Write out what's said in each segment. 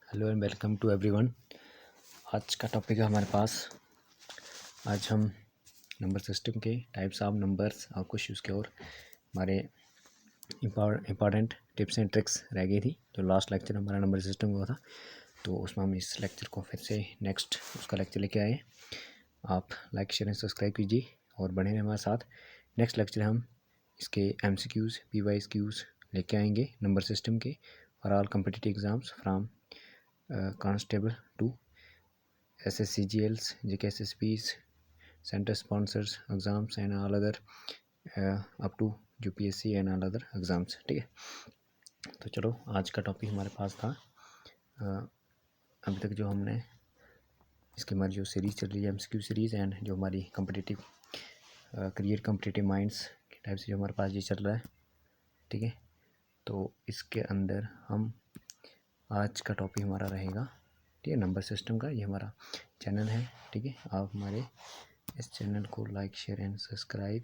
Hello and welcome to everyone. आज का topic है हमारे पास। आज हम नंबर सिस्टम के टाइप्स ऑफ नंबर्स और कुछ उसके और हमारे इम्पॉर्टेंट टिप्स एंड ट्रिक्स रह गई थी। जो लास्ट लेक्चर हमारा नंबर सिस्टम का था, तो उसमें हम इस लेक्चर को फिर से नेक्स्ट उसका लेक्चर लेके आए। आप लाइक शेयर एंड सब्सक्राइब कीजिए और बने रहें हमारे साथ। नेक्स्ट लेक्चर हम इसके MCQs PYQs लेके आएंगे नंबर सिस्टम के for all competitive exams from constable to SSCGLs, JKSSPs, center sponsors exams and all other up to UPSC and all other exams। ठीक है, तो चलो आज का टॉपिक हमारे पास था। अभी तक जो हमने इसकी हमारी जो सीरीज़ चल रही है MCQ सीरीज़ एंड जो हमारी कम्पिटिटिव क्रिएट कम्पिटिटिव माइंड्स के टाइप से जो हमारे पास ये चल रहा है, ठीक है। तो इसके अंदर हम आज का टॉपिक हमारा रहेगा, ठीक है, नंबर सिस्टम का। ये हमारा चैनल है, ठीक है। आप हमारे इस चैनल को लाइक शेयर एंड सब्सक्राइब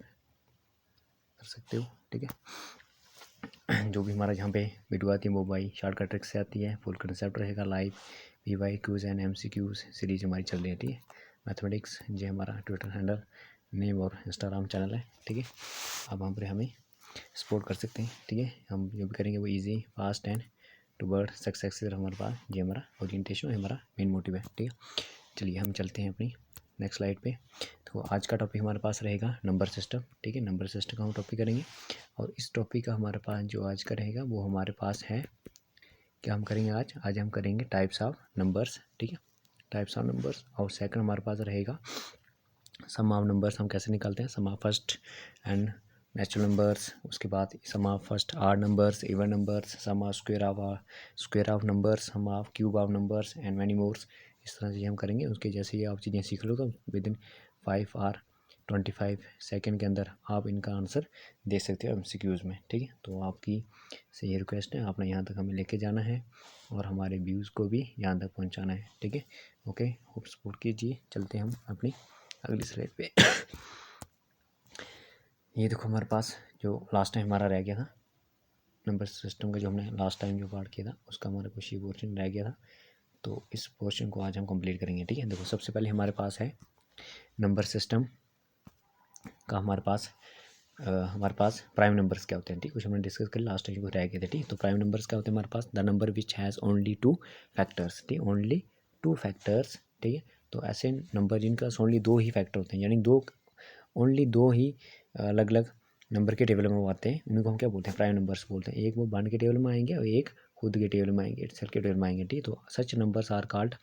कर सकते हो, ठीक है। जो भी हमारा यहाँ पे वीडियो आती है वो बाई शॉर्टकट ट्रिक से आती है। फुल कंसेप्ट रहेगा। Live PYQs and MCQs series हमारी चल रही है, ठीक है। मैथमेटिक्स ये हमारा ट्विटर हैंडल नेम और इंस्टाग्राम चैनल है, ठीक है। आप वहाँ पर हमें सपोर्ट कर सकते हैं, ठीक है। हम जो भी करेंगे वो easy fast and toward success हमारे पास ये हमारा ओरिएंटेशन है, हमारा मेन मोटिव है, ठीक है। चलिए हम चलते हैं अपनी नेक्स्ट स्लाइड पे। तो आज का टॉपिक हमारे पास रहेगा नंबर सिस्टम, ठीक है। नंबर सिस्टम का हम टॉपिक करेंगे और इस टॉपिक का हमारे पास जो आज का रहेगा वो हमारे पास है, क्या हम करेंगे आज हम करेंगे टाइप्स ऑफ नंबर्स, ठीक है, टाइप्स ऑफ नंबर्स। और सेकंड हमारे पास रहेगा सम ऑफ नंबर्स, हम कैसे निकालते हैं sum of first n natural numbers. उसके बाद sum of first odd numbers, even numbers, sum of square of numbers, sum of cube of numbers and many mores. इस तरह से हम करेंगे। उसके जैसे ही आप चीज़ें सीख लो तो विद इन 5 और 25 सेकेंड के अंदर आप इनका आंसर दे सकते हो MCQs में, ठीक है। तो आपकी से ये रिक्वेस्ट है, आपने यहाँ तक हमें लेके जाना है और हमारे व्यूज़ को भी यहाँ तक पहुँचाना है, ठीक है। ओके, होप सपोर्ट कीजिए। चलते हैं हम अपनी अगली स्लाइड पे। ये देखो हमारे पास जो लास्ट टाइम हमारा रह गया था नंबर सिस्टम का, जो हमने लास्ट टाइम जो पार्ट किया था उसका हमारा कुछ ही पोर्शन रह गया था। तो इस पोर्शन को आज हम कंप्लीट करेंगे, ठीक है। देखो सबसे पहले हमारे पास है नंबर सिस्टम का हमारे पास प्राइम नंबर्स क्या होते हैं, ठीक। कुछ हमने डिस्कस कर लास्ट टाइम कुछ रह गए थे, ठीक। तो प्राइम नंबर्स क्या होते हैं हमारे पास? The number which has only 2 factors, ठीक, ओनली 2 फैक्टर्स, ठीक है। तो ऐसे नंबर जिनका ओनली 2 ही फैक्टर होते हैं, यानी ओनली दो ही अलग अलग नंबर के टेबल में वो आते हैं, उनको हम क्या बोलते हैं? प्राइम नंबर्स बोलते हैं। एक वो वन के टेबल में आएंगे और एक खुद के टेबल में आएंगे, इटसेल्फ के टेबल में आएंगे, ठीक। तो सच नंबर्स आर कॉल्ड,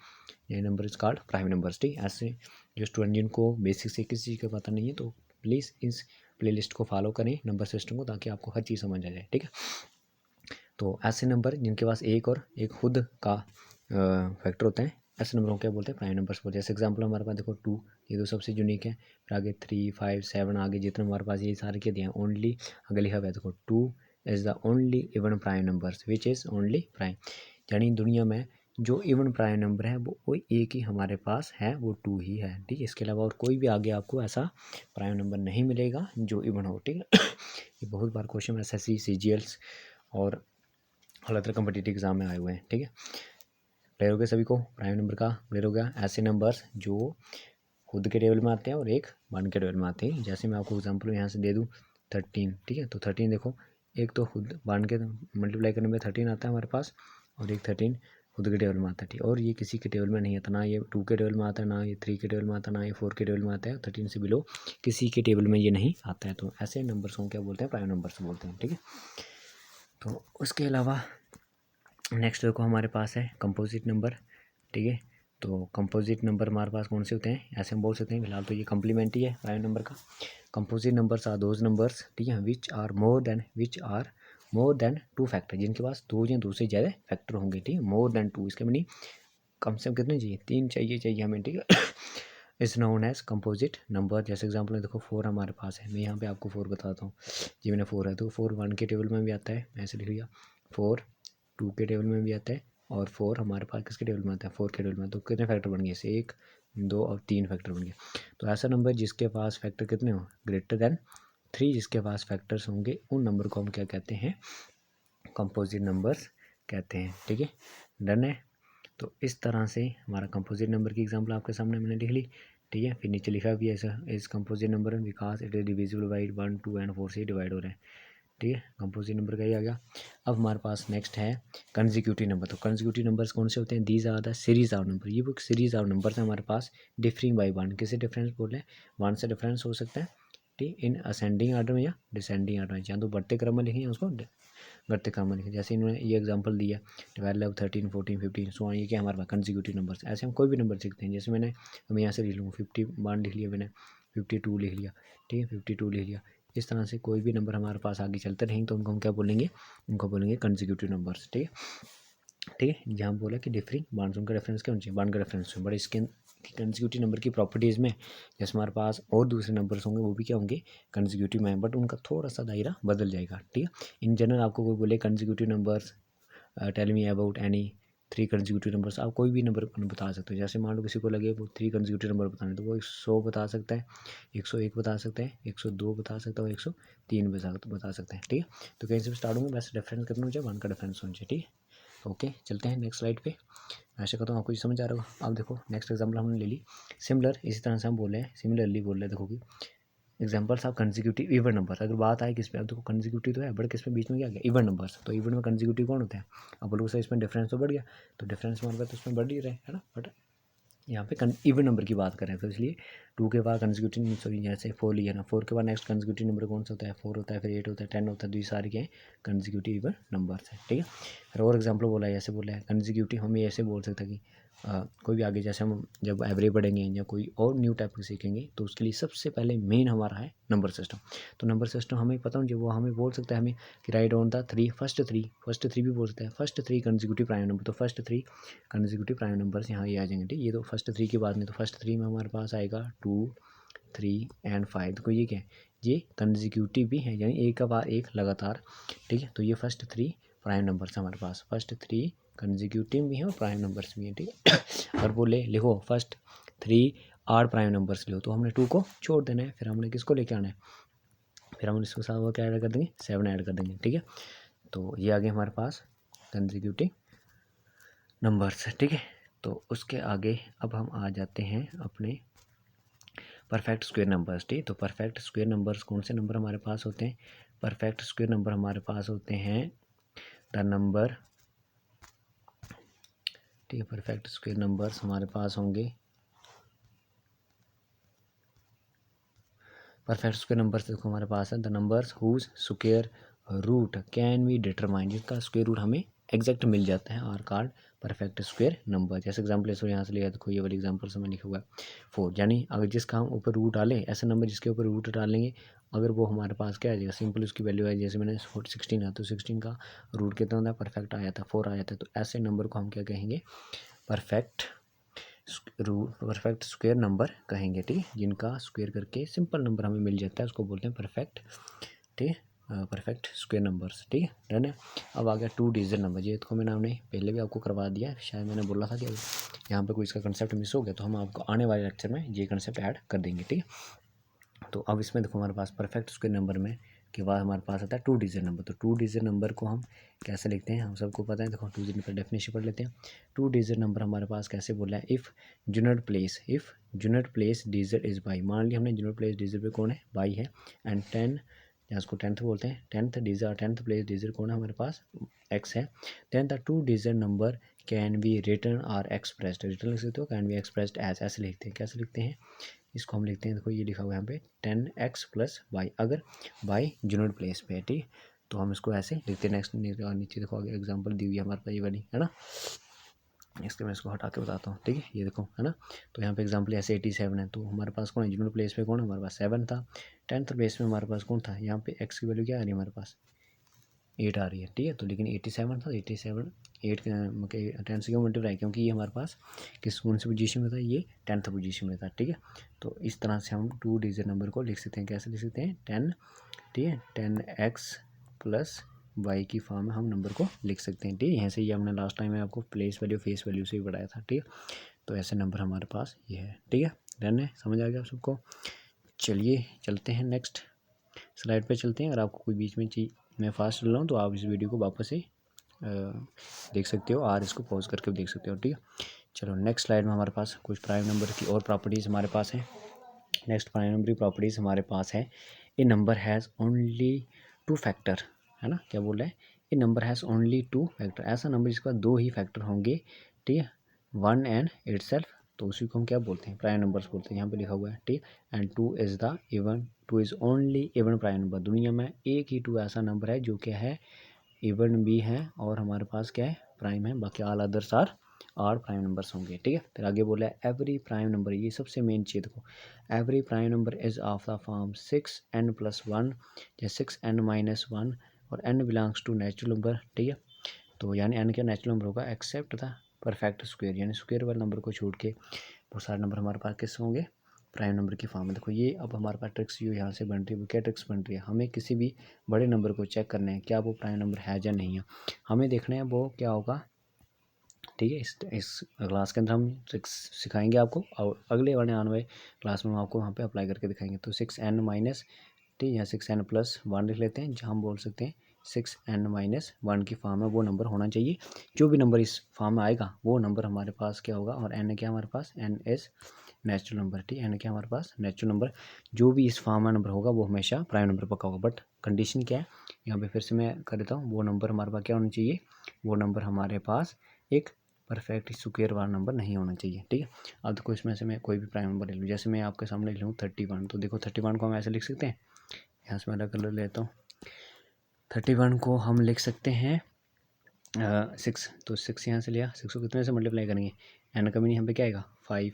ये number is called prime numbers, ठीक। ऐसे जो स्टूडेंट जिनको बेसिक से किसी चीज़ का पता नहीं है तो प्लीज़ इस प्लेलिस्ट को फॉलो करें नंबर सिस्टम को, ताकि आपको हर चीज़ समझ आ जाए, ठीक है। तो ऐसे नंबर जिनके पास एक और एक खुद का फैक्टर होता है, ऐसे नंबरों को क्या बोलते हैं? प्राइम नंबर्स बोलते हैं। जैसे एग्जांपल हमारे पास देखो 2, ये तो सबसे यूनिक है। फिर आगे 3, 5, 7 आगे जितने हमारे पास ये सारे के दिए हैं ओनली, आगे लिखा हुआ है देखो 2 is the only even prime numbers which is only prime. यानी दुनिया में जो इवन प्राइम नंबर है वो एक ही हमारे पास है, वो 2 ही है, ठीक है। इसके अलावा और कोई भी आगे आपको ऐसा प्राइम नंबर नहीं मिलेगा जो इवन हो, ठीक है। ये बहुत बार क्वेश्चन SSC CGLs और अलग कम्पिटिटिव एग्जाम में आए हुए हैं, ठीक है। क्लियर हो गया सभी को? प्राइम नंबर का क्लियर हो गया। ऐसे नंबर्स जो खुद के टेबल में आते हैं और एक वन के टेबल में आते हैं। जैसे मैं आपको एग्जांपल यहाँ से दे दूँ 13, ठीक है। तो 13 देखो, एक तो खुद वन के मल्टीप्लाई करने में 13 आता है हमारे पास और एक 13 खुद के टेबल में आता है, ठीक। और ये किसी के टेबल में नहीं आता, ना ये 2 के टेबल में आता है, ना ये 3 के टेबल में आता है, ना ये 4 के टेबल में आता है। 13 से बिलो किसी के टेबल में ये नहीं आता है। तो ऐसे नंबर्स को क्या बोलते हैं? प्राइम नंबर्स बोलते हैं, ठीक है। तो उसके अलावा नेक्स्ट देखो हमारे पास है कंपोजिट नंबर, ठीक है। तो कंपोजिट नंबर हमारे पास कौन से होते हैं? ऐसे हम बोल सकते हैं, फिलहाल तो ये कम्प्लीमेंट ही है प्राइम नंबर का। Composite numbers are those numbers, ठीक है, which are more than 2 factor, जिनके पास 2 या 2 से ज़्यादा फैक्टर होंगे, ठीक है। मोर देन 2 इसके मीनिंग कम से कम कितने चाहिए? 3 चाहिए हमें, ठीक है। Is known as composite number. जैसे एग्जाम्पल में देखो 4 हमारे पास है, मैं यहाँ पे आपको 4 बताता हूँ। जी मैंने 4 है, तो 4 1 के टेबल में भी आता है, मैं ऐसे लिख लिया। 4 2 के टेबल में भी आता है और 4 हमारे पास किसके टेबल में आता है? 4 के टेबल में। तो कितने फैक्टर बन गए? 1 2 और 3 फैक्टर बन गए। तो ऐसा नंबर जिसके पास फैक्टर कितने हो? ग्रेटर देन 3, जिसके पास फैक्टर्स होंगे उन नंबर को हम क्या कहते हैं? कंपोजिट नंबर्स कहते हैं, ठीक है। डन है। तो इस तरह से हमारा कंपोजिट नंबर की एग्जांपल आपके सामने मैंने लिख ली, ठीक है। फिर नीचे लिखा भी ऐसा इस कंपोजिट नंबर में because it is divisible by 1, 2 and 4 से डिवाइड हो रहे हैं, ठीक है। कंपोजिट नंबर का ही आ गया। अब हमारे पास नेक्स्ट है कंसेक्यूटिव नंबर। तो कंसेक्यूटिव नंबर्स कौन से होते हैं? These are the series of number. ये वो सीरीज ऑफ नंबर्स है हमारे पास डिफरिंग बाई 1। किसे डिफरेंस बोल रहे हैं? 1 से डिफरेंस हो सकता है, ठीक, इन असेंडिंग ऑर्डर में या डिसेंडिंग ऑर्डर में, या तो बढ़ते क्रम में लिखें या उसको घटते क्रम में लिखें। जैसे इन्होंने ये एग्जांपल दिया 12, 13, 14, 15 सो ऑन, ये क्या हमारे पास कंसेक्यूटिव नंबर्स। ऐसे हम कोई भी नंबर सीखते हैं, जैसे मैं यहाँ से लिख लूँगा 51 लिख लिया मैंने, 52 लिख लिया, ठीक है, 52 लिख लिया। इस तरह से कोई भी नंबर हमारे पास आगे चलते रहेंगे तो उनको हम क्या बोलेंगे? उनको बोलेंगे कंसेक्यूटिव नंबर्स, ठीक है, ठीक है। जहाँ बोला कि डिफरिंग बांड्स, उनका रेफरेंस क्या होना चाहिए? बांड का रेफरेंस। बट इसके कंसेक्यूटिव नंबर की प्रॉपर्टीज़ में जैसे हमारे पास और दूसरे नंबर्स होंगे वो भी क्या होंगे? कंसेक्यूटिव में, बट उनका थोड़ा सा दायरा बदल जाएगा, ठीक है। इन जनरल आपको कोई बोले consecutive numbers tell me about any 3 consecutive numbers, आप कोई भी नंबर बता सकते हो। जैसे मान लो किसी को लगे वो 3 कंसेक्यूटिव नंबर बताने, तो वो 100 बता सकता है, 101 बता सकता है, 102 बता सकता है और 103 बता सकते हैं, ठीक है। तो कहीं से भी स्टार्ट होंगे, बस डिफरेंस कितना हो जाए? 1 का डिफरेंस होना चाहिए, ठीक है। ओके, चलते हैं नेक्स्ट स्लाइड पे। आशा करता हूँ आपको ये समझ आ रहा होगा। अब देखो नेक्स्ट एग्जाम्पल हमने ले ली सिमिलर, इसी तरह से हम बोल रहे हैं सिमिलरली बोल रहे हैं। देखो कि examples of consecutive even numbers. अगर बात आए किस पे, अब देखो कंसेक्यूटिव तो है बट किस में बीच में क्या गया? Even numbers. तो इवन में कंसेक्यूटिव कौन होता है? अब बोलो सर इसमें डिफरेंस तो बढ़ गया, तो डिफरेंस हमारे पास तो उसमें बढ़ ही रहे है ना, बट यहाँ पे इवन नंबर की बात करें तो इसलिए 2 के बाद कंसेक्यूटिव, सॉरी जैसे 4 लिया ना, 4 के बाद नेक्स्ट कंसेक्यूटिव नंबर कौन सा होता है? 4 होता है, फिर 8 होता है, 10 होता है, तो ये सारे क्या है? कंसेक्यूटिव इवन नंबर्स है, ठीक है। फिर और एग्जाम्पल बोला है, ऐसे बोला है कंसेक्यूटिव, हम ऐसे बोल सकते हैं कि कोई भी आगे जैसे हम जब एवरेज बढ़ेंगे या कोई और न्यू टाइप की सीखेंगे तो उसके लिए सबसे पहले मेन हमारा है नंबर सिस्टम। तो नंबर सिस्टम हमें पता हो, जो वो हमें बोल सकता है हमें कि राइट ऑन द 3 फर्स्ट 3 भी बोल सकता है, फर्स्ट 3 कंसेक्यूटिव प्राइम नंबर। तो फर्स्ट 3 कंसेक्यूटिव प्राइम नंबर्स यहाँ ये आ जाएंगे, ठीक। ये तो फर्स्ट 3 की बात नहीं, तो फर्स्ट 3 में हमारे पास आएगा 2, 3 एंड 5। तो ये क्या है? ये कंसेक्यूटिव भी है, यानी एक के बाद एक लगातार, ठीक है। तो ये फर्स्ट 3 प्राइम नंबर्स हमारे पास, फर्स्ट 3 कंसेक्यूटिव भी हैं और प्राइम नंबर्स भी हैं, ठीक है। अगर बोले लिखो फर्स्ट 3 8 प्राइम नंबर्स लो, तो हमने 2 को छोड़ देना है, फिर हमने किसको लेके आना है? फिर हम इसके साथ वो क्या ऐड कर देंगे? 7 ऐड कर देंगे, ठीक है। तो ये आ गए हमारे पास कंसेक्यूटिव नंबर्स, ठीक है। तो उसके आगे अब हम आ जाते हैं अपने परफेक्ट स्क्वायर नंबर्स, ठीक। तो परफेक्ट स्क्वायर नंबर्स कौन से नंबर हमारे पास होते हैं? परफेक्ट स्क्वायर नंबर हमारे पास होते हैं द नंबर, ठीक है। परफेक्ट स्क्वायर नंबर्स हमारे पास होंगे, परफेक्ट स्क्वायर नंबर्स देखो हमारे पास है the numbers whose square root can be determine, जिसका स्क्वायर रूट हमें एग्जैक्ट मिल जाता है, are called perfect square number. जैसे एग्जाम्पल इसको यहाँ से लिया, देखो ये वाली एग्जाम्पल से मैं लिखा हुआ है 4, यानी अगर जिसका हम ऊपर रूट डालें, ऐसे नंबर जिसके ऊपर रूट डालेंगे अगर वो हमारे पास क्या आ जाएगा? सिंपल उसकी वैल्यू है, जैसे मैंने 16 है तो 16 का रूट कितना होता है? परफेक्ट आया था 4 आया था, तो ऐसे नंबर को हम क्या कहेंगे? परफेक्ट स्क्वायर नंबर कहेंगे, ठीक है। जिनका स्क्वायर करके सिंपल नंबर हमें मिल जाता है उसको बोलते हैं परफेक्ट, ठीक है, परफेक्ट स्क्वायर नंबर्स, ठीक है, डन है। अब आ गया 2 डिजिट नंबर। ये तो मैंने हमने पहले भी आपको करवा दिया, शायद मैंने बोला था कि यहाँ पे कोई इसका कंसेप्ट मिस हो गया तो हम आपको आने वाले लेक्चर में ये कंसेप्ट ऐड कर देंगे, ठीक है। तो अब इसमें देखो हमारे पास परफेक्ट स्क्वायर नंबर में के बाद हमारे पास आता है 2 डिजिट नंबर। तो 2 डिजिट नंबर को हम कैसे लिखते हैं? हम सबको पता है, देखो 2 डिजिट पर डेफिनेशन पढ़ लेते हैं। 2 डिजिट नंबर हमारे पास कैसे बोला है? If unit place digit is by, मान लिया हमने यूनिट प्लेस डिजिट पे कौन है? बाई है, एंड 10 या उसको 10th बोलते हैं, 10th digit 10th place digit कौन है हमारे पास? x है। Then the 2 digit number can be written और एक्सप्रेस्ड, रिटर्न लिख सकते हो, कैन बी एक्सप्रेस्ड एज, ऐसे लिखते हैं। कैसे लिखते हैं इसको? हम लिखते हैं, देखो ये लिखा हुआ है यहाँ पे 10x प्लस वाई, अगर वाई यूनिट प्लेस पे है, ठीक। तो हम इसको ऐसे लिखते हैं। नेक्स्ट नीचे देखो आगे एग्जांपल दी हुई है हमारे पास ये वाली, है ना। इसके मैं इसको हटा के बताता हूँ, ठीक है। ये देखो है ना, तो यहाँ पे एग्जांपल ऐसे 87 है, तो हमारे पास कौन है? यूनिट प्लेस पे कौन है हमारे पास? 7 था। 10th प्लेस में हमारे पास कौन था? यहाँ पे x की वैल्यू क्या आ रही है हमारे पास? 8 आ रही है, ठीक है। तो लेकिन 87 था, 87 8 10 से क्यों मल्टीप्लाई? क्योंकि ये हमारे पास किस कौन सी पोजीशन में था? ये 10th पोजीशन में था, ठीक है। तो इस तरह से हम 2 डिजिट नंबर को लिख सकते हैं। कैसे लिख सकते हैं? 10, ठीक है, 10x प्लस वाई की फॉर्म में हम नंबर को लिख सकते हैं, ठीक है। यहाँ से ये हमने लास्ट टाइम में आपको प्लेस वैल्यू फेस वैल्यू से ही बढ़ाया था, ठीक है। तो ऐसे नंबर हमारे पास ये है, ठीक है। डन है, समझ आ गया आप सबको? चलिए चलते हैं नेक्स्ट स्लाइड पे चलते हैं। अगर आपको कोई बीच में चीज मैं फास्ट चल रहा हूँ तो आप इस वीडियो को वापस से देख सकते हो, और इसको पॉज करके भी देख सकते हो, ठीक है। चलो नेक्स्ट स्लाइड में हमारे पास कुछ प्राइम नंबर की और प्रॉपर्टीज़ हमारे पास हैं। नेक्स्ट प्राइम नंबर की प्रॉपर्टीज़ हमारे पास है, ए नंबर हैज़ ओनली 2 फैक्टर, है ना, क्या बोल रहा है, ए नंबर हैज़ ओनली 2 फैक्टर, ऐसा नंबर जिसका 2 ही फैक्टर होंगे, ठीक है, 1 एंड इटसेल्फ, तो उसी को हम क्या बोलते हैं, प्राइम नंबर्स बोलते हैं, यहाँ पे लिखा हुआ है, ठीक। And 2 is the even, 2 is only even prime number, दुनिया में एक ही 2 ऐसा नंबर है जो क्या है, इवन भी है और हमारे पास क्या है, प्राइम है, बाकी all others are prime numbers होंगे, ठीक है। फिर आगे बोला है एवरी प्राइम नंबर, ये सबसे मेन चीज़ देखो, every prime number is of the form 6n+1 या 6n-1 और n belongs to natural number, ठीक है। तो यानी n क्या नेचुरल नंबर होगा एक्सेप्ट द परफेक्ट स्क्वायर, यानी स्क्वायर वाले नंबर को छोड़ के बहुत सारे नंबर हमारे पास किस होंगे, प्राइम नंबर की फॉर्म में। देखो ये अब हमारे पास ट्रिक्स जो यहाँ से बन रही है वो क्या ट्रिक्स बन रही है, हमें किसी भी बड़े नंबर को चेक करना है क्या वो प्राइम नंबर है या नहीं है, हमें देखना है वो क्या होगा, ठीक है। इस क्लास के अंदर हम ट्रिक्स सिखाएंगे आपको और अगले वाले आने वाले क्लास में हम आपको वहाँ पे अप्लाई करके दिखाएंगे। तो 6n-, ठीक है, 6n+1 लिख लेते हैं, जहाँ हम बोल सकते हैं 6n-1 की फॉर्म में वो नंबर होना चाहिए, जो भी नंबर इस फॉर्म में आएगा वो नंबर हमारे पास क्या होगा, और n क्या हमारे पास, n इज़ नेचुरल नंबर, ठीक है, n क्या हमारे पास नेचुरल नंबर, जो भी इस फॉर्म में नंबर होगा वो हमेशा प्राइम नंबर पक्का होगा, बट कंडीशन क्या है, यहाँ पे फिर से मैं कर देता हूँ, वो नंबर हमारे पास क्या होना चाहिए, वो नंबर हमारे पास एक परफेक्ट स्क्वायर वाला नंबर नहीं होना चाहिए, ठीक है। अब देखो इसमें से मैं कोई भी प्राइम नंबर ले लूँ, जैसे मैं आपके सामने लिख लूँ 31, तो देखो 31 को हम ऐसे लिख सकते हैं, यहाँ से मैं अलग कलर लेता हूँ, 31 को हम लिख सकते हैं 6, तो 6 यहाँ से लिया, 6 को कितने से मल्टीप्लाई करेंगे, एन का मीनिंग यहाँ पे क्या आएगा 5,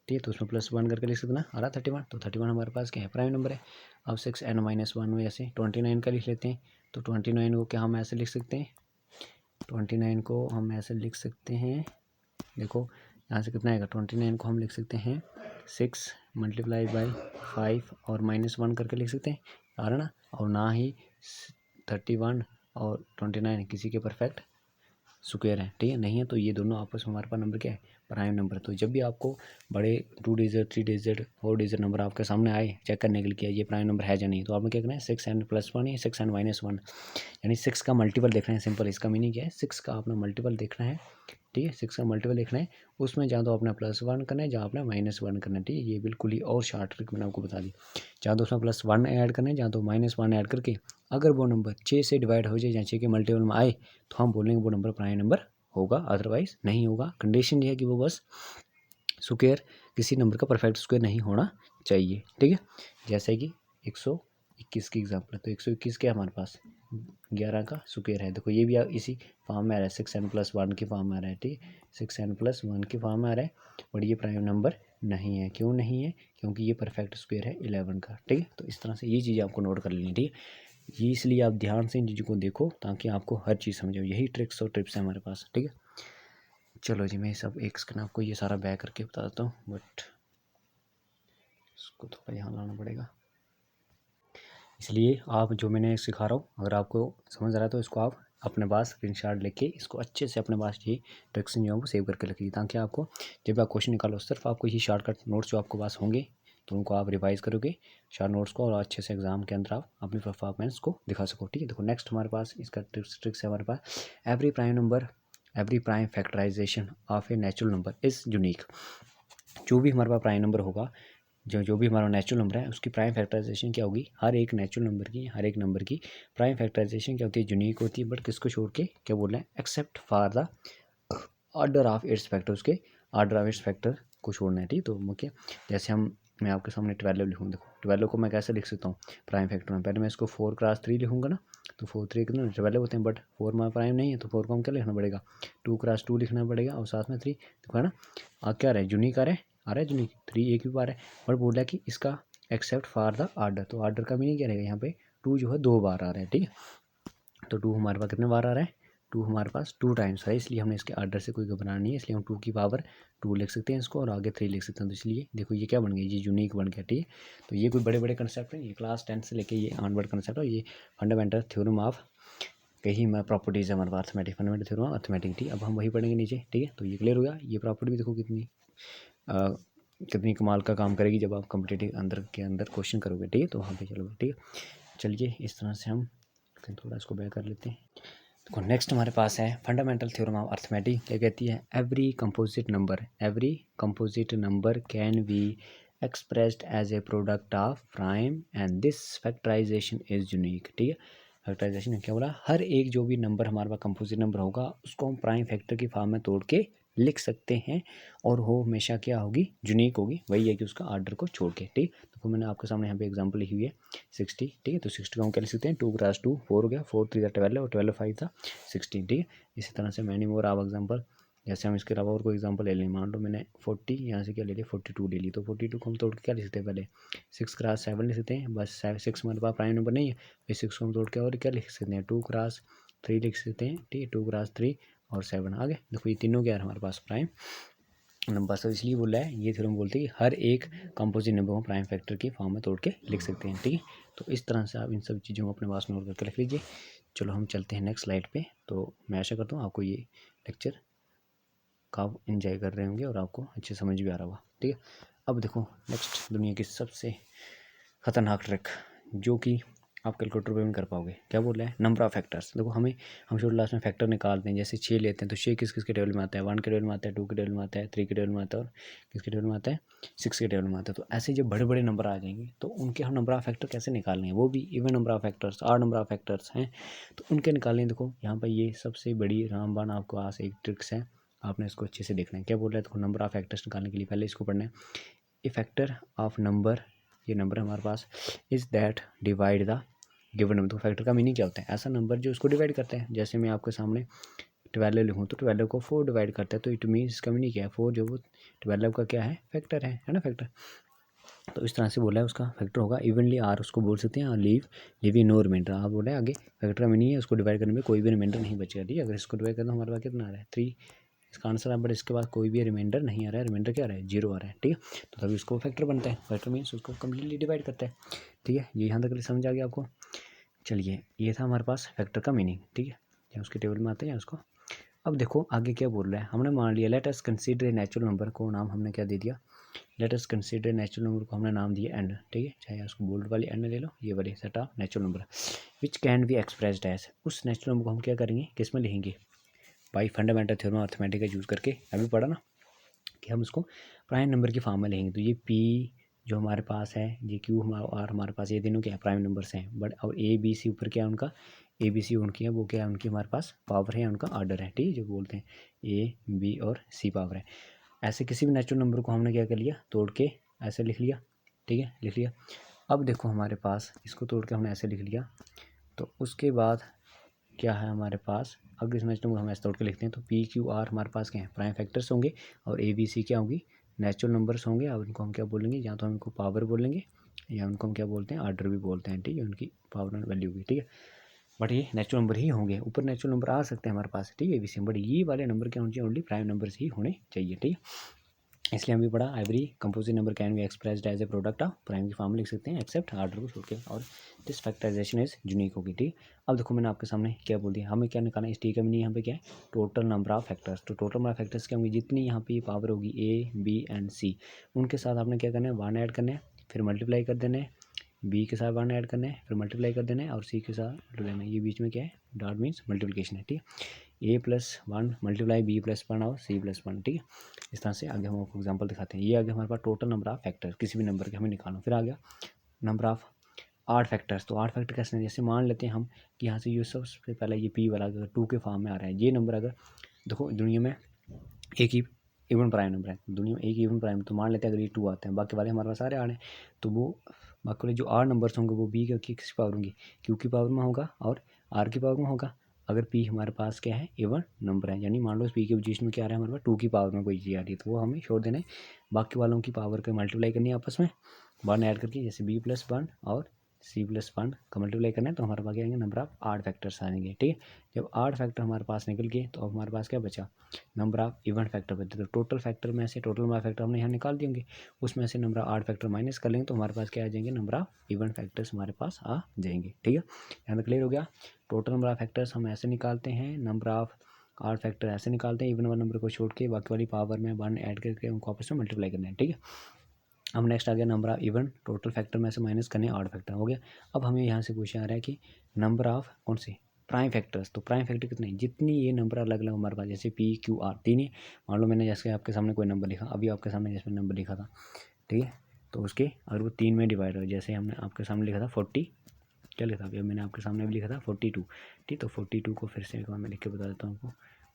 ठीक है, तो उसमें +1 करके लिख सकते ना, आ रहा 31, तो 31 हमारे पास क्या है, प्राइम नंबर है। अब 6n-1 में ऐसे 29 का लिख लेते हैं, तो 29 को क्या हम ऐसे लिख सकते हैं, 29 को हम ऐसे लिख सकते हैं, देखो यहाँ से कितना आएगा, 29 को हम लिख सकते हैं 6 × 5 और -1 करके लिख सकते हैं, आ रहा ना, और ना ही 31 और 29 किसी के परफेक्ट स्क्वायर है, ठीक है, नहीं है, तो ये दोनों आपस में हमारे पास नंबर क्या है, प्राइम नंबर। तो जब भी आपको बड़े 2 डिजिट 3 डिजिट 4 डिजिट नंबर आपके सामने आए चेक करने के लिए ये प्राइम नंबर है या नहीं, तो आपने क्या करना है 6n+1 या 6n-1, यानी 6 का मल्टीपल देखना है, सिंपल, इसका मीनिंग क्या है, 6 का आपने मल्टीपल देखना है, ठीक है, 6 का मल्टीपल देखना है, उसमें जहाँ तो आपने +1 करना है, जहाँ आपने -1 करना है, ठीक है, ये बिल्कुल ही और शॉर्ट ट्रिक मैंने आपको बता दी, जहाँ तो उसमें +1 ऐड करना है, जहाँ तो -1 ऐड करके अगर वो नंबर 6 से डिवाइड हो जाए या 6 के मल्टीपल में आए तो हम बोलेंगे वो नंबर प्राइम नंबर होगा, अदरवाइज नहीं होगा। कंडीशन ये है कि वो बस स्क्वायर किसी नंबर का परफेक्ट स्क्वायर नहीं होना चाहिए, ठीक है। जैसे कि 121 की एग्जांपल है, तो 121 क्या हमारे पास 11 का स्क्वायर है, देखो ये भी इसी फॉर्म में आ रहा है, 6n+1 की फॉर्म में आ रहा है, ठीक है, 6n+1 की फॉर्म में आ रहा है, बट ये प्राइम नंबर नहीं है, क्यों नहीं है, क्योंकि ये परफेक्ट स्क्वायर है 11 का, ठीक है। तो इस तरह से ये चीज़ें आपको नोट कर लेनी, ठीक है, ये इसलिए आप ध्यान से इन चीज़ों को देखो ताकि आपको हर चीज़ समझो, यही ट्रिक्स और टिप्स है हमारे पास, ठीक है। चलो जी, मैं सब एक स्क्रीन आपको ये सारा बैक करके बता देता हूँ, बट इसको थोड़ा यहाँ लाना पड़ेगा, इसलिए आप जो मैंने सिखा रहा हूँ अगर आपको समझ आ रहा है तो इसको आप अपने पास स्क्रीनशॉट लेके इसको अच्छे से अपने पास ये ट्रिक्स जो है वो सेव करके रखिए, ताकि आपको जब आप क्वेश्चन निकालो सिर्फ आपको ये शॉर्टकट नोट्स जो आपके पास होंगे तो उनको आप रिवाइज करोगे शॉर्ट नोट्स को, और अच्छे से एग्जाम के अंदर आप अपनी परफॉर्मेंस को दिखा सको, ठीक है। देखो नेक्स्ट हमारे पास इसका ट्रिक्स है हमारे पास, every prime factorisation of a natural number is unique, जो भी हमारे पास प्राइम नंबर होगा, जो भी हमारा नेचुरल नंबर है उसकी प्राइम फैक्टराइजेशन क्या होगी, हर एक नेचुरल नंबर की, हर एक नंबर की प्राइम फैक्टराइजेशन क्या होती है, यूनिक होती है, बट किसको छोड़ के, क्या बोल रहे हैं, except for the order of its factor, उसके ऑर्डर ऑफ इट्स फैक्टर को छोड़ना है, ठीक। तो ओके, जैसे मैं आपके सामने 12 लिखूँ, देखो 12 को मैं कैसे लिख सकता हूँ प्राइम फैक्टर में, पहले मैं इसको 4x3 लिखूँगा ना, तो 4×3 कितने 12 होते हैं, बट 4 में प्राइम नहीं है तो 4 को हम क्या लिखना पड़ेगा, 2x2 लिखना पड़ेगा, और साथ में 3, देखो है ना, क्या आ रहा है, यूनिक आ रहा है यूनिक, 3 एक भी बार है, बट बोल रहा है कि इसका एक्सेप्ट फॉर द ऑर्डर, तो ऑर्डर का मीनिंग क्या रहेगा, यहाँ पे 2 जो है 2 बार आ रहा है, ठीक है, तो 2 हमारे पास कितने बार आ रहा है, 2 हमारे पास 2 टाइम्स है, इसलिए हमने इसके ऑर्डर से कोई घबराना नहीं है, इसलिए हम 2 की पावर 2 लिख सकते हैं इसको, और आगे 3 लिख सकते हैं, तो इसलिए देखो ये क्या बन गया, ये यूनिक बन गया, ठीक है। तो ये कोई बड़े बड़े कंसेप्ट नहीं, ये क्लास 10 से लेके ये ऑनवर्ड कंसेप्ट है, ये फंडामेंटल थ्योरम ऑफ कहीं मैं प्रॉपर्टीज़ है हमारे पास, arithmetic fundamental theorem of arithmetic, ठीक। अब हम वही पढ़ेंगे नीचे, ठीक है। तो ये क्लियर हो गया, ये प्रॉपर्टी भी देखो कितनी कमाल का काम करेगी जब आप कॉम्पिटिटिव अंदर के अंदर क्वेश्चन करोगे, ठीक है। तो वहाँ पे चलो, ठीक है, चलिए इस तरह से हम थोड़ा इसको बैक कर लेते हैं, देखो नेक्स्ट हमारे पास है फंडामेंटल थ्योरम ऑफ अर्थमेटिक। क्या कहती है? Every composite number can be expressed as a product of prime and this factorization is unique. ठीक है, फैक्टराइजेशन क्या बोला? हर एक जो भी नंबर हमारे पास कंपोजिट नंबर होगा उसको हम प्राइम फैक्टर की फॉर्म में तोड़ के लिख सकते हैं और वो हमेशा क्या होगी? यूनिक होगी। वही है कि उसका ऑर्डर को छोड़ के। ठीक, तो मैंने आपके सामने यहाँ पे एग्जांपल लिखी हुई है 60। ठीक है, तो 60 को हम क्या लिख सकते हैं? 2 × 2 4 हो गया, 4 3 12 और 12 5 था 16। ठीक है, इसी तरह से मैनी मोर आप एग्जाम्पल, जैसे हम इसके अलावा और कोई एग्जांपल ले लें। मान लो मैंने 40 यहाँ से क्या ले लिया? 42 ले ली। तो 42 को हम तोड़ के क्या लिख सकते हैं? पहले 6 × 7 लिख सकते हैं। बस 6 हमारे पास प्राइम नंबर नहीं है, फिर 6 को हम तोड़ के और क्या लिख सकते हैं? 2 × 3 लिख सकते हैं। ठीक है, 2 × 3 और 7 आ गए। देखो ये तीनों क्या है हमारे पास? Prime number. तो इसलिए बोल रहा है, ये थ्योरम बोलते हैं कि हर एक कंपोजिट नंबर को प्राइम फैक्टर की फॉर्म में तोड़ के लिख सकते हैं। ठीक है, तो इस तरह से आप इन सब चीज़ों को अपने पास नोट करके रख लीजिए। चलो हम चलते हैं नेक्स्ट स्लाइड पे। तो मैं आशा करता हूँ आपको ये लेक्चर का आप इन्जॉय कर रहे होंगे और आपको अच्छे समझ भी आ रहा होगा। ठीक है, अब देखो नेक्स्ट दुनिया की सबसे ख़तरनाक ट्रिक जो कि आप कैलकुलेटर पे भी कर पाओगे। क्या बोल रहा है? Number of factors. देखो हम शुरू लास्ट में फैक्टर निकालते हैं। जैसे 6 लेते हैं तो 6 किस के टेबल में आता है? 1 के टेबल में आता है, 2 के टेबल में आता है, 3 के टेबल में आता है और किसके टेबल में आता है? 6 के टेबल में आता है। तो ऐसे जब बड़े बड़े नंबर आ जाएंगे तो उनके हम नंबर ऑफ फैक्टर कैसे निकालने हैं? वो भी even number of factors, odd number of factors हैं तो उनके निकालने। देखो यहाँ पर ये सबसे बड़ी रामबाण आपको पास एक ट्रिक्स है, आपने इसको अच्छे से देखना है। क्या बोल रहा है? देखो नंबर ऑफ फैक्टर्स निकालने के लिए पहले इसको पढ़ना है। ए फैक्टर ऑफ नंबर, ये नंबर हमारे पास, is that divide the given number. तो फैक्टर का मीनिंग क्या होता है? ऐसा नंबर जो उसको डिवाइड करता है। जैसे मैं आपके सामने 12 लिखूँ तो 12 को 4 डिवाइड करता है, तो इट मीन्स इसका मीनिंग क्या है? 4 जो वो 12 का क्या है? फैक्टर है ना फैक्टर। तो इस तरह से बोला है उसका फैक्टर होगा इवनली, आर उसको बोल सकते हैं, और लीव नो रिमाइंडर। आप बोला है आगे फैक्टर का मीनिंग है उसको डिवाइड करने में कोई भी रिमाइंडर नहीं बचेगा। ठीक है, अगर इसको डिवाइड करना हमारे पास कितना आ रहा है? 3, इसका आंसर है, बट इसके बाद कोई भी रिमाइंडर नहीं आ रहा है। रिमाइंडर क्या आ रहा है? 0 आ रहा है। ठीक है, तो तभी उसको फैक्टर बनता है। फैक्टर मीन्स उसको कम्प्लीटली डिवाइड करता है। ठीक है, ये यहाँ तक समझ आ गया आपको? चलिए, ये था हमारे पास फैक्टर का मीनिंग। ठीक है, या उसके टेबल में आते हैं या उसको। अब देखो आगे क्या बोल रहा है। हमने मान लिया let us consider a natural number को नाम हमने क्या दे दिया? Let us consider natural number को हमने नाम दिया एन। ठीक है, चाहे उसको बोल्ड वाली एन ले लो, ये वाली set of natural number which can be expressed as. उस नेचुरल नंबर को हम क्या करेंगे? किस में लिखेंगे? By fundamental theorem of arithmetic का यूज़ करके। अभी पढ़ा ना कि हम उसको प्राइम नंबर की फॉर्म में लिखेंगे। तो ये पी जो हमारे पास है, ये क्यू और हमारे पास, ये तीनों क्या है? प्राइम नंबर्स हैं। बट और ए बी सी ऊपर क्या है उनका? ए बी सी उनकी है, वो क्या है? उनकी हमारे पास पावर है, उनका ऑर्डर है। ठीक है, जो बोलते हैं ए बी और सी पावर है। ऐसे किसी भी नेचुरल नंबर को हमने क्या कर लिया? तोड़ के ऐसे लिख लिया। ठीक है, लिख लिया। अब देखो हमारे पास इसको तोड़ के हमने ऐसे लिख लिया, तो उसके बाद क्या है हमारे पास? अगर इस नेचुरल नंबर हम ऐसे तोड़ के लिखते हैं तो पी क्यू आर हमारे पास क्या है? प्राइम फैक्टर्स होंगे और ए बी सी क्या होंगी? नेचुरल नंबर्स होंगे। और उनको हम क्या बोलेंगे? या तो हम इनको पावर बोलेंगे या उनको हम क्या बोलते हैं? ऑर्डर भी बोलते हैं। ठीक है, उनकी पावर और वैल्यू भी। ठीक है, बट ये नेचुरल नंबर ही होंगे। ऊपर नेचुरल नंबर आ सकते हैं हमारे पास। ठीक है, बी सी, बट ये वाले नंबर क्या होने चाहिए? ओनली प्राइम नंबर्स ही होने चाहिए। ठीक है, इसलिए हम भी पढ़ा every composite number can be expressed as a product of prime की फॉर्म लिख सकते हैं एक्सेप्ट ऑर्डर को छोड़ के, और दिस फैक्टराइजेशन इज यूनिक होगी। ठीक, अब देखो मैंने आपके सामने क्या बोल दिया, हमें क्या निकालना है? इस टी का मीनिंग यहाँ पे क्या है? Total number of factors. तो टोटल नंबर ऑफ फैक्टर्स क्या होंगे? जितनी यहाँ पे पावर होगी ए बी एंड सी, उनके साथ आपने क्या करना है? 1 ऐड करना है, फिर मल्टीप्लाई कर देना है। बी के साथ 1 ऐड करना है, फिर मल्टीप्लाई कर देना है, और सी के साथ मल्टीप्लाई करना है। ये बीच में क्या है? डॉट मीन्स मल्टीप्लिकेशन है। ठीक है, a+1 मल्टीप्लाई b+1 और c+1। ठीक है, इस तरह से आगे हम आपको एग्जांपल दिखाते हैं। ये आगे हमारे पास टोटल नंबर ऑफ फैक्टर किसी भी नंबर के हमें निकालना। फिर आ गया नंबर ऑफ आड फैक्टर्स। तो आड फैक्टर कैसे? जैसे मान लेते हैं हम कि यहाँ से ये सबसे पहले ये p वाला अगर 2 के फॉर्म में आ रहा है, ये नंबर अगर देखो दुनिया में एक ही इवन प्राइम नंबर है, दुनिया में एक ही इवन प्राइम, तो मान लेते हैं अगर ये 2 आते हैं, बाकी वाले हमारे पास सारे आड़ हैं, तो वो बाकी वाले जो आड़ नंबर्स होंगे वो बी की किस पावर होंगी? क्यू की पावर में होगा और आर की पावर में होगा। अगर पी हमारे पास क्या है? इवन नंबर है, यानी मान लो पी के पोजीशन में क्या आ रहा है हमारे पास? 2 की पावर में कोई चीज़ आ रही है, तो वो हमें छोड़ देना है। बाकी वालों की पावर का मल्टीप्लाई करनी है आपस में 1 ऐड करके, जैसे b+1 और c+1 का मल्टीप्लाई करना है, तो हमारे पास क्या आएंगे? नंबर ऑफ आड फैक्टर्स आएंगे। ठीक है, जब आड फैक्टर हमारे पास निकल गए तो अब हमारे पास क्या बचा? नंबर ऑफ इवन फैक्टर बचे। तो टोटल फैक्टर में से टोटल नंबर ऑफ फैक्टर हमने यहाँ निकाल दिए, उसमें से number of odd factor minus कर लेंगे तो हमारे पास क्या आ जाएंगे? नंबर ऑफ इवन फैक्टर्स हमारे पास आ जाएंगे। ठीक है, यहाँ तक क्लियर हो गया? टोटल नंबर ऑफ फैक्टर्स हम ऐसे निकालते हैं, नंबर ऑफ आड फैक्टर ऐसे निकालते हैं, इवन वाले नंबर को छोड़ के बाकी वाली पावर में 1 ऐड करके उनको आपस में मल्टीप्लाई करना है। ठीक है, अब नेक्स्ट आ गया number of even, total factor में से माइनस करने आड फैक्टर हो गया। अब हमें यहाँ से क्वेश्चन आ रहा है कि नंबर ऑफ कौन सी प्राइम फैक्टर्स, तो प्राइम फैक्टर कितने हैं, जितनी ये नंबर अलग अलग हमारे पास, जैसे पी क्यू आर तीन ही, मान लो मैंने जैसे आपके सामने कोई नंबर लिखा, अभी आपके सामने जैसे नंबर लिखा था, ठीक है, तो उसके अगर वो 3 में डिवाइड हो, जैसे हमने आपके सामने लिखा था 40, क्या लिखा था अभी मैंने आपके सामने भी लिखा था 42, ठीक, तो 42 को फिर से एक बार मैं लिख के बता देता हूँ आपको,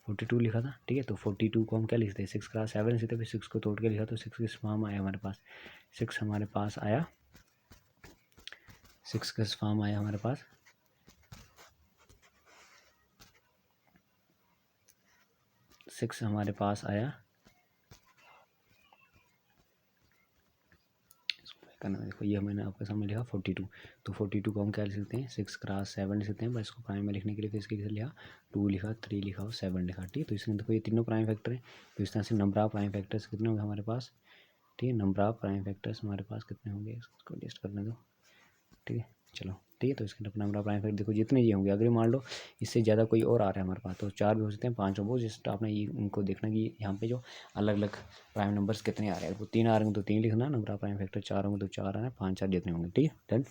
42 लिखा था, ठीक है, तो 42 को हम क्या लिखते हैं 6 का 7 से, फिर 6 को तोड़ के लिखा, तो 6 किस फॉर्म आया हमारे पास, 6 हमारे पास आया, 6 किस फॉर्म आया हमारे पास, 6 हमारे पास आया, करना देखो, ये मैंने आपके सामने लिखा 42, तो 42 को हम क्या लिख सकते हैं 6 क्रॉस 7 लिख सकते हैं, बस इसको प्राइम में लिखने के लिए फिर इसके कैसे लिखा 2 लिखा, 3 लिखा और 7 लिखा, ठीक है, तो इसमें देखो ये तीनों प्राइम फैक्टर है, तो इस तरह से नंबर ऑफ प्राइम फैक्टर्स कितने होंगे हमारे पास, ठीक है, नंबर ऑफ प्राइम फैक्टर्स हमारे पास कितने होंगे, इसको लिस्ट करने दो, ठीक है, चलो, ठीक है, तो इसके नंबर ऑफ प्राइम फैक्टर देखो जितने ये होंगे, अगर मान लो इससे ज़्यादा कोई और आ रहा है हमारे पास, तो 4 भी हो सकते हैं, 5 हो, वो जस्ट आपने ये इनको देखना कि यहाँ पे जो अलग अलग प्राइम नंबर्स कितने आ रहे हैं, वो 3 आ रहे हैं तो 3 लिखना, नंबर ऑफ प्राइम फैक्टर 4 होंगे तो 4 आ रहे हैं, 5 4 जितने होंगे, ठीक है, डन।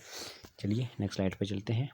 चलिए नेक्स्ट स्लाइड पे चलते हैं।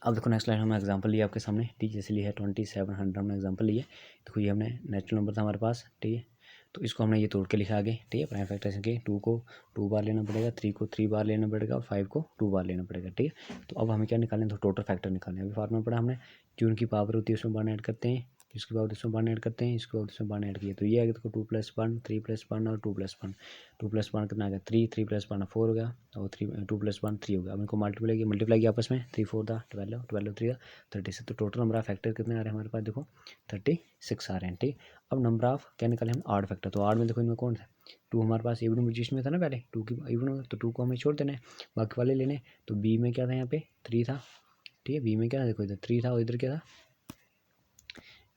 अब देखो नेक्स्ट स्लाइड हमने एग्जांपल लिया आपके सामने, ठीक है, जैसे लिया है 2700 हमने एग्जांपल लिया, देखो ये हमने नेचुरल नंबर था हमारे पास, ठीक है, तो इसको हमने ये तोड़ के लिखा आगे, ठीक है, प्राइम फैक्टर्स के 2 को 2 बार लेना पड़ेगा, 3 को 3 बार लेना पड़ेगा और 5 को 2 बार लेना पड़ेगा, ठीक है, तो अब हमें क्या निकालना है, तो टोटल फैक्टर निकालना है, अभी फार्मूला पढ़ा हमने, जो उनकी पावर होती है उसमें बार ऐड करते हैं, इसके बाद इसमें बार ऐड करते हैं, इसके बाद इसमें बार ऐड किया, तो ये आएगा देखो 2 + 1 3 + 1 और 2 + 1, 2 + 1 कितना आ गया 3, 3 + 1 4 हो गया, और 2 + 1 3 हो गया, अब इनको मल्टीप्लाई किया आपस में, 3 4 था 12, 12 3 36, तो टोटल नंबर ऑफ फैक्टर कितने आ रहे हैं हमारे पास, देखो 36 आ रहे हैं, ठीक। अब नंबर ऑफ क्या निकाले हम, आड फैक्टर, तो आड में देखो इनमें कौन था 2 हमारे पास इवन पोजीशन में था ना, पहले 2 की इवन होगा तो 2 को हमें छोड़ देना है, बाकी वाले लेने, तो बी में क्या था यहाँ पे 3 था, ठीक है, बी में क्या था देखो इधर 3 था और इधर क्या था,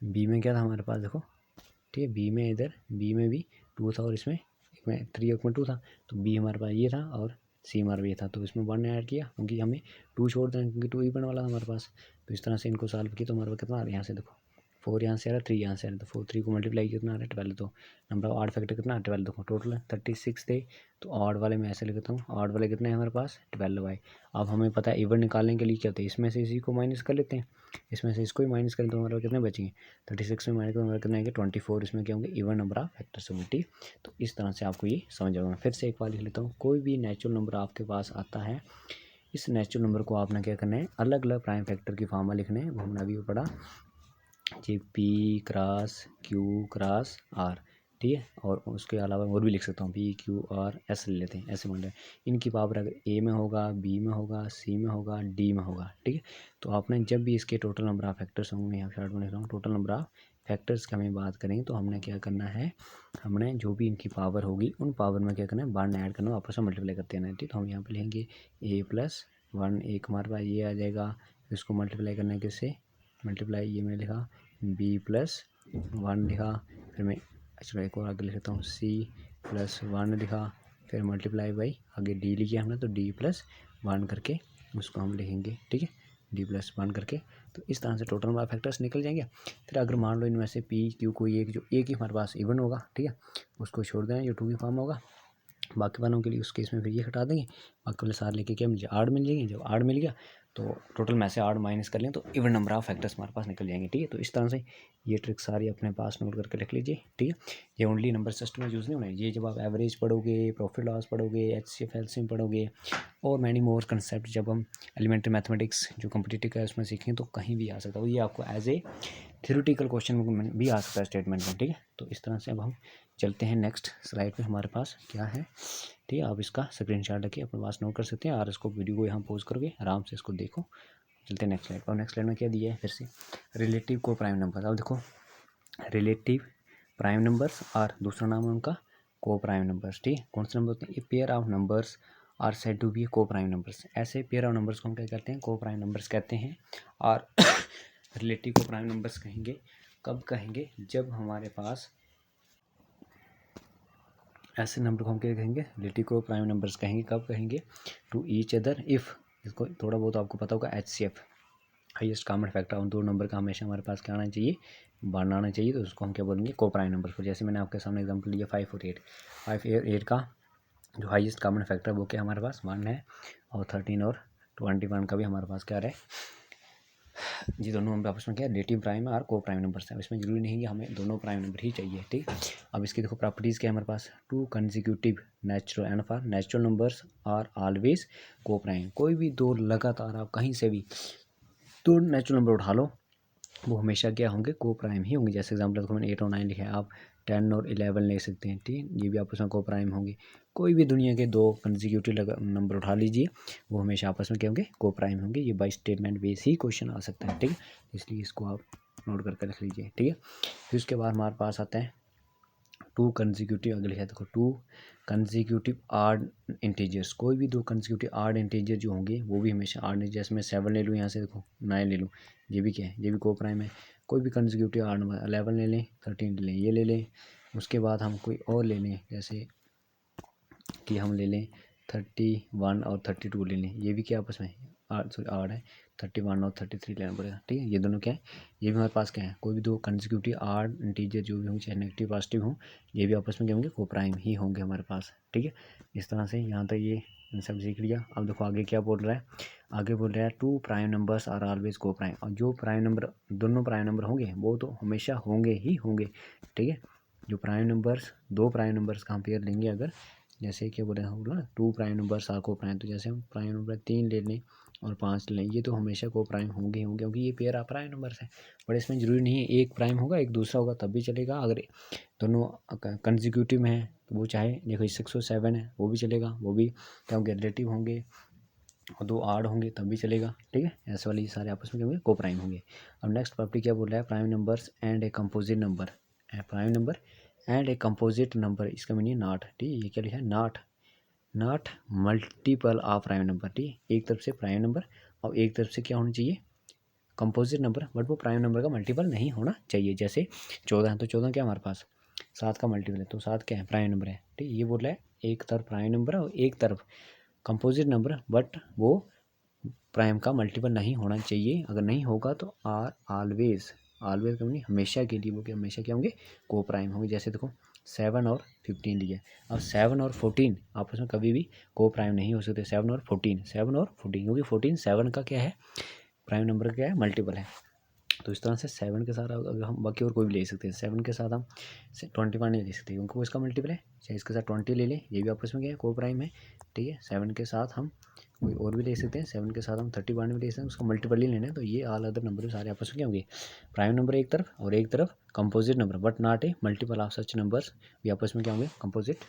बी में क्या था हमारे पास देखो, ठीक है, बी में इधर बी में भी 2 था और इसमें एक में 3 एक में 2 था, तो बी हमारे पास ये था और सी हमारा ये था, तो इसमें 1 ने ऐड किया क्योंकि हमें 2 छोड़ देना क्योंकि 2 इवन वाला था हमारे पास, तो इस तरह से इनको सॉल्व किया तो हमारे पास कितना आ रहा है यहाँ से देखो 4 यहाँ से आ रहा है, 3 यहाँ से आ रहा है, तो 4 3 को मल्टीप्लाई कितना आ रहा है 12, तो नंबर ऑफ आड फैक्टर कितना है 12, देखो टोटल 36 थे, तो आड वाले में ऐसे लिखता हूँ, आड वाले कितने हैं हमारे पास 12 बाई, अब हमें पता है इवन निकालने के लिए क्या होता है, इसमें से इसी को माइनस कर लेते हैं, इसमें से इसको ही माइनस करें तो हमारे पास कितने बचेंगे 36 में माइनस तो हमारे कितने आएंगे 24, इसमें क्या होंगे इवन नंबर ऑफ फैक्टर्स होंगे, ठीक, तो इस तरह से आपको ये समझ आएगा। फिर से एक बार लिख लेता हूँ, कोई भी नेचुरल नंबर आपके पास आता है, इस नेचुरल नंबर को आपने क्या करना है अलग अलग प्राइम फैक्टर की फॉर्म में लिखने हैं, वो हमने अभी पढ़ा, G P cross Q cross R, ठीक है, और उसके अलावा और भी लिख सकता हूँ पी क्यू आर एस ले लेते हैं, ऐसे मान रहे हैं इनकी पावर अगर ए में होगा, बी में होगा, सी में होगा, डी में होगा, ठीक है, तो आपने जब भी इसके टोटल नंबर ऑफ फैक्टर्स होंगे, मैं यहाँ चार्ट में लिख रहा हूँ, टोटल नंबर ऑफ फैक्टर्स की हमें बात करेंगे तो हमने क्या करना है, हमने जो भी इनकी पावर होगी उन पावर में क्या करना है बार ऐड करना, आपस में मल्टीप्लाई करते हैं, ठीक, तो हम यहाँ पर लिखेंगे a+1, एक हमारे पास ये आ जाएगा, इसको मल्टीप्लाई करने के से मल्टीप्लाई ये मैंने लिखा b+1 लिखा, फिर मैं चलो एक और आगे लिखता हूँ c+1 लिखा, फिर मल्टीप्लाई बाई आगे d लिखा हमने, तो d+1 करके उसको हम लिखेंगे, ठीक है, d+1 करके, तो इस तरह से टोटल नंबर फैक्टर्स निकल जाएंगे। फिर अगर मान लो इनमें से p q कोई एक जो एक ही हमारे पास इवन होगा, ठीक है, उसको छोड़ देना जो 2 की फॉर्म होगा, बाकी वालों के लिए उस केस में फिर ये हटा देंगे, बाकी वाले सारे लेके क्या मिल जाए आड मिल जाएंगे, जब आड मिल गया तो टोटल में से आड माइनस कर लें तो इवन नंबर ऑफ फैक्टर्स हमारे पास निकल जाएंगे, ठीक है, तो इस तरह से ये ट्रिक सारी अपने पास नोट करके रख लीजिए, ठीक है, ये ओनली नंबर सिस्टम में यूज़ नहीं होना है, ये जब आप एवरेज पढ़ोगे, प्रॉफिट लॉस पढ़ोगे, HCF LCM पढ़ोगे और मैनी मोर कंसेप्ट जब हम एलिमेंट्री मैथमेटिक्स जो कॉम्पिटिटिव है उसमें सीखें तो कहीं भी आ सकता है, ये आपको एज ए थ्योरेटिकल क्वेश्चन भी आ सकता है स्टेटमेंट में, ठीक है, तो इस तरह से अब हम चलते हैं नेक्स्ट स्लाइड पे, हमारे पास क्या है, ठीक है, आप इसका स्क्रीनशॉट रखिए अपने पास नोट कर सकते हैं और इसको वीडियो को यहाँ पॉज करोगे आराम से इसको देखो। चलते हैं नेक्स्ट स्लाइड और नेक्स्ट स्लाइड में क्या दिया है फिर से रिलेटिव को प्राइम नंबर, अब देखो रिलेटिव प्राइम नंबर्स और दूसरा नाम है उनका को प्राइम नंबर्स, ठीक है, कौन से नंबर होते हैं, ये pair of numbers are said to be co prime numbers, ऐसे पेयर ऑफ नंबर्स को हम क्या कहते हैं को प्राइम नंबर्स कहते हैं, और रिलेटिव को प्राइम नंबर्स कहेंगे कब कहेंगे जब हमारे पास ऐसे नंबर को हम क्या कहेंगे रिलेटिव को प्राइम नंबर्स कहेंगे, कब कहेंगे टू ईच अदर इफ़, इसको थोड़ा बहुत आपको पता होगा HCF हाईएस्ट कॉमन फैक्टर, उन दो नंबर का हमेशा हमारे पास क्या आना चाहिए बार आना चाहिए, तो उसको हम क्या बोलेंगे को प्राइम नंबर को, जैसे मैंने आपके सामने एग्जांपल लिया 5 और 8, 5 और 8 का जो हाईएस्ट कॉमन फैक्टर वो क्या हमारे पास 1 है, और 13 और 21 का भी हमारे पास क्या है ये दोनों नंबर आपस में क्या रिलेटिव प्राइम और को प्राइम नंबर्स हैं। इसमें जरूरी नहीं कि हमें दोनों प्राइम नंबर ही चाहिए, ठीक। अब इसकी देखो प्रॉपर्टीज़ क्या है हमारे पास, two consecutive natural and for natural numbers are always को प्राइम। कोई भी दो लगातार आप कहीं से भी दो नेचुरल नंबर उठा लो, वो हमेशा क्या होंगे, को प्राइम ही होंगे। जैसे एग्जाम्पल देखो मैंने 8 और 9 लिखा है, आप 10 और 11 ले सकते हैं, ठीक। ये भी आपस में को प्राइम होंगे। कोई भी दुनिया के दो कंसेक्यूटिव नंबर उठा लीजिए, वो हमेशा आपस में क्या होंगे, को प्राइम होंगे। ये बाई स्टेटमेंट बेस ही क्वेश्चन आ सकता है, ठीक है। इसलिए इसको आप नोट करके रख लीजिए, ठीक है। फिर उसके बाद हमारे पास आता है टू कंसेक्यूटिव, अगले है देखो टू कंसेक्यूटिव आड इंटीजर्स। कोई भी दो कंसेक्यूटिव आड इंटीजर जो होंगे वो भी हमेशा आड, जैसे मैं 7 ले लूँ, यहाँ से देखो 9 ले लूँ, ये भी क्या है, ये भी को प्राइम है। कोई भी कंसेक्यूटिव आड नंबर 11 ले लें, 13 ले लें, ये ले लें। उसके बाद हम कोई और ले लें, जैसे कि हम ले लें 31 और 32 ले लें, ये भी क्या आपस में आड है। 31 और 33 लेना पड़ेगा, ठीक है। ये दोनों क्या है, ये भी हमारे पास क्या है, कोई भी दो कंसेक्यूटिव आड इंटीजर जो भी होंगे, चाहे नेगेटिव पॉजिटिव हों, ये भी आपस में क्या होंगे, को प्राइम ही होंगे हमारे पास, ठीक है। इस तरह से यहाँ तक ये सब सीख लिया। अब देखो आगे क्या बोल रहा है, आगे बोल रहा है two prime numbers are always को प्राइम। और जो प्राइम नंबर, दोनों प्राइम नंबर होंगे वो तो हमेशा होंगे ही होंगे, ठीक है। जो प्राइम नंबर्स, दो प्राइम नंबर्स का हम पेयर लेंगे, अगर जैसे क्या बोले हम बोला टू प्राइम नंबर्स आर को प्राइम, तो जैसे हम प्राइम नंबर 3 ले लें और 5 ले लें, ये तो हमेशा को प्राइम होंगे होंगे, क्योंकि ये पेयर आप प्राइम नंबर्स हैं। बट इसमें ज़रूरी नहीं है एक प्राइम होगा एक दूसरा होगा तब भी चलेगा। अगर दोनों कंसेक्यूटिव में है तो वो चाहे देखो 6 और 7 है वो भी चलेगा, वो भी क्या होंगे, रिलेटिव होंगे, और दो आड होंगे तब भी चलेगा, ठीक है। ऐसे वाले ये सारे आपस में क्या होंगे, को प्राइम होंगे। अब नेक्स्ट प्रॉपर्टी क्या बोल रहा है, prime numbers and a composite number, prime number and a composite number, इसका मीनिंग नॉट, ठीक है। ये क्या लिखा है, not multiple of prime number, ठीक है। एक तरफ से प्राइम नंबर और एक तरफ से क्या होना चाहिए, कंपोजिट नंबर, बट वो प्राइम नंबर का मल्टीपल नहीं होना चाहिए। जैसे 14 है तो 14 क्या हमारे पास 7 का मल्टीपल है, तो 7 क्या है, प्राइम नंबर है, ठीक है। ये बोल रहा है एक तरफ प्राइम नंबर है और एक तरफ कंपोजिट नंबर, बट वो प्राइम का मल्टीपल नहीं होना चाहिए। अगर नहीं होगा तो आर ऑलवेज, ऑलवेज का मीनिंग हमेशा के लिए, वो क्या हमेशा क्या होंगे, को प्राइम होंगे। जैसे देखो 7 और 15 लिया, अब 7 और 14 आपस में कभी भी को प्राइम नहीं हो सकते। 7 और 14, 7 और 14, क्योंकि 14 7 का क्या है, प्राइम नंबर क्या है, मल्टीपल है। तो इस तरह से 7 के साथ अगर हम बाकी और कोई भी ले सकते हैं, 7 के साथ हम 21 नहीं ले सकते क्योंकि वो इसका मल्टीपल है। चाहे इसके साथ 20 ले लें, ये भी आपस में क्या है, को प्राइम है, ठीक है। 7 के साथ हम कोई और भी ले सकते हैं, 7 के साथ हम 31 भी ले सकते हैं, उसका मल्टीपल ही लेना है। तो ये ऑल अदर नंबर सारे आपस में क्या होंगे, प्राइम नंबर एक तरफ और एक तरफ composite number, but not a multiple of such numbers, ये आपस में क्या होंगे, कंपोजिट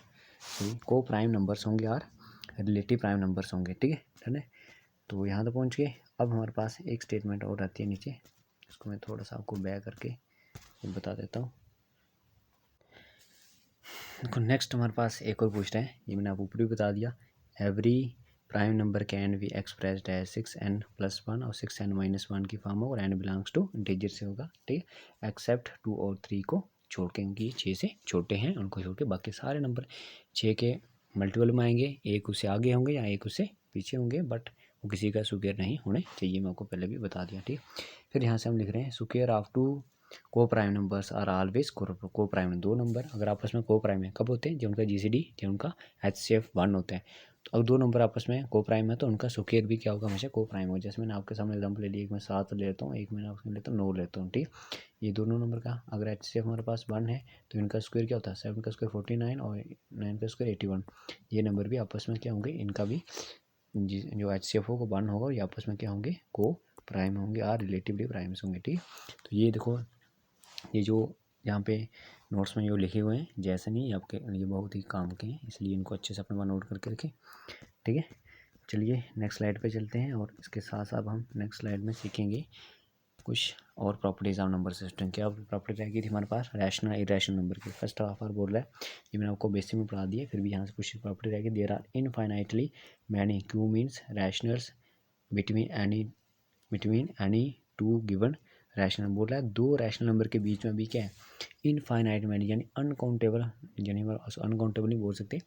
को प्राइम नंबर्स होंगे और रिलेटिव प्राइम नंबर्स होंगे, ठीक है, ठीक है। तो यहाँ तक पहुँच गए। अब हमारे पास एक स्टेटमेंट और आती है नीचे, इसको मैं थोड़ा सा आपको बैक करके बता देता हूँ। देखो नेक्स्ट हमारे पास एक और पूछ रहा है, ये मैंने आपको ऊपर भी बता दिया, every prime number can be expressed as 6n+1 और 6n-1 की फॉर्म हो और n बिलोंग्स टू इंटीजर से होगा, ठीक है, एक्सेप्ट 2 और 3 को छोड़ के, क्योंकि 6 से छोटे हैं उनको छोड़ के बाकी सारे नंबर 6 के मल्टीपल में आएंगे, एक उससे आगे होंगे या एक उससे पीछे होंगे, बट वो किसी का सुकेयर नहीं होने चाहिए, मैं आपको पहले भी बता दिया, ठीक। फिर यहाँ से हम लिख रहे हैं सुकेयर ऑफ टू को प्राइम नंबर्स आर ऑलवेज को प्राइम। दो नंबर अगर आपस में को प्राइम है कब होते हैं, जब उनका जीसीडी या उनका HCF 1 होता है। तो अब दो नंबर आपस में को प्राइम है तो उनका सुकेयर भी क्या होगा, हमेशा को प्राइम होगा। जैसे मैंने आपके सामने एग्जाम्पल ले लिया, एक मैं 7 लेता हूँ, एक मैंने आपसे लेता हूँ 9 लेता हूँ, ठीक। ये दोनों नंबर का अगर HCF हमारे पास 1 है तो इनका स्क्वायर क्या होता है, 7 का स्क्वायर 49 और 9 का स्क्वायर 81। ये नंबर भी आपस में क्या होंगे, इनका भी जो HCF होगा 1 होगा, ये आपस में क्या होंगे, को प्राइम होंगे और रिलेटिवली प्राइम्स होंगे, ठीक। तो ये देखो, ये जो यहाँ पे नोट्स में जो लिखे हुए हैं जैसे नहीं, आपके ये बहुत ही काम के हैं, इसलिए इनको अच्छे से अपने पास नोट करके रखें, ठीक है। चलिए नेक्स्ट स्लाइड पे चलते हैं, और इसके साथ साथ हम नेक्स्ट स्लाइड में सीखेंगे कुछ और प्रॉपर्टीज़ ऑफ नंबर सिस्टम। क्या प्रॉपर्टी रह गई थी हमारे पास, रैशनल इरेशनल नंबर की। फर्स्ट ऑफ ऑल बोल रहा है, ये मैंने आपको बेसिक में पढ़ा दिया, फिर भी यहाँ से कुछ प्रॉपर्टी रह गई। There are infinitely many Q means rationals between any two given rational. बोल रहा है दो रैशनल नंबर के बीच में भी क्या है, इनफाइनाइट मैनी यानी अनकाउंटेबल, यानी अनकाउंटेबल नहीं बोल सकते,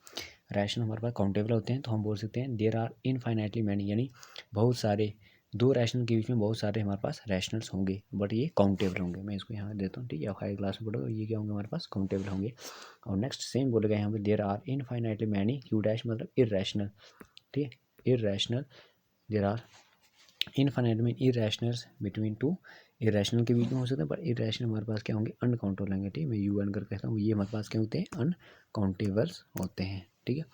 रैशनल हमारे पास काउंटेबल होते हैं, तो हम बोल सकते हैं देयर आर इनफाइनाइटली मैनी, यानी बहुत सारे, दो रैशनल के बीच में बहुत सारे हमारे पास रैशनल्स होंगे, बट ये काउंटेबल होंगे। मैं इसको यहाँ देता हूँ, ठीक है, हाई क्लास में पढ़ो, ये क्या होंगे हमारे पास, काउंटेबल होंगे। और नेक्स्ट सेम बोलेगा यहाँ पे, there are infinitely many Q dash मतलब इररेशनल, ठीक है, irrational, there are infinite many irrationals between two, irrational के बीच में हो सकते हैं, पर इरेशनल हमारे पास क्या होंगे, अनकाउंटेबल होंगे। ठीक है, मैं यू एन कर कहता हूँ, ये हमारे पास क्या होते हैं, अनकाउंटेबल्स होते हैं। ठीक है,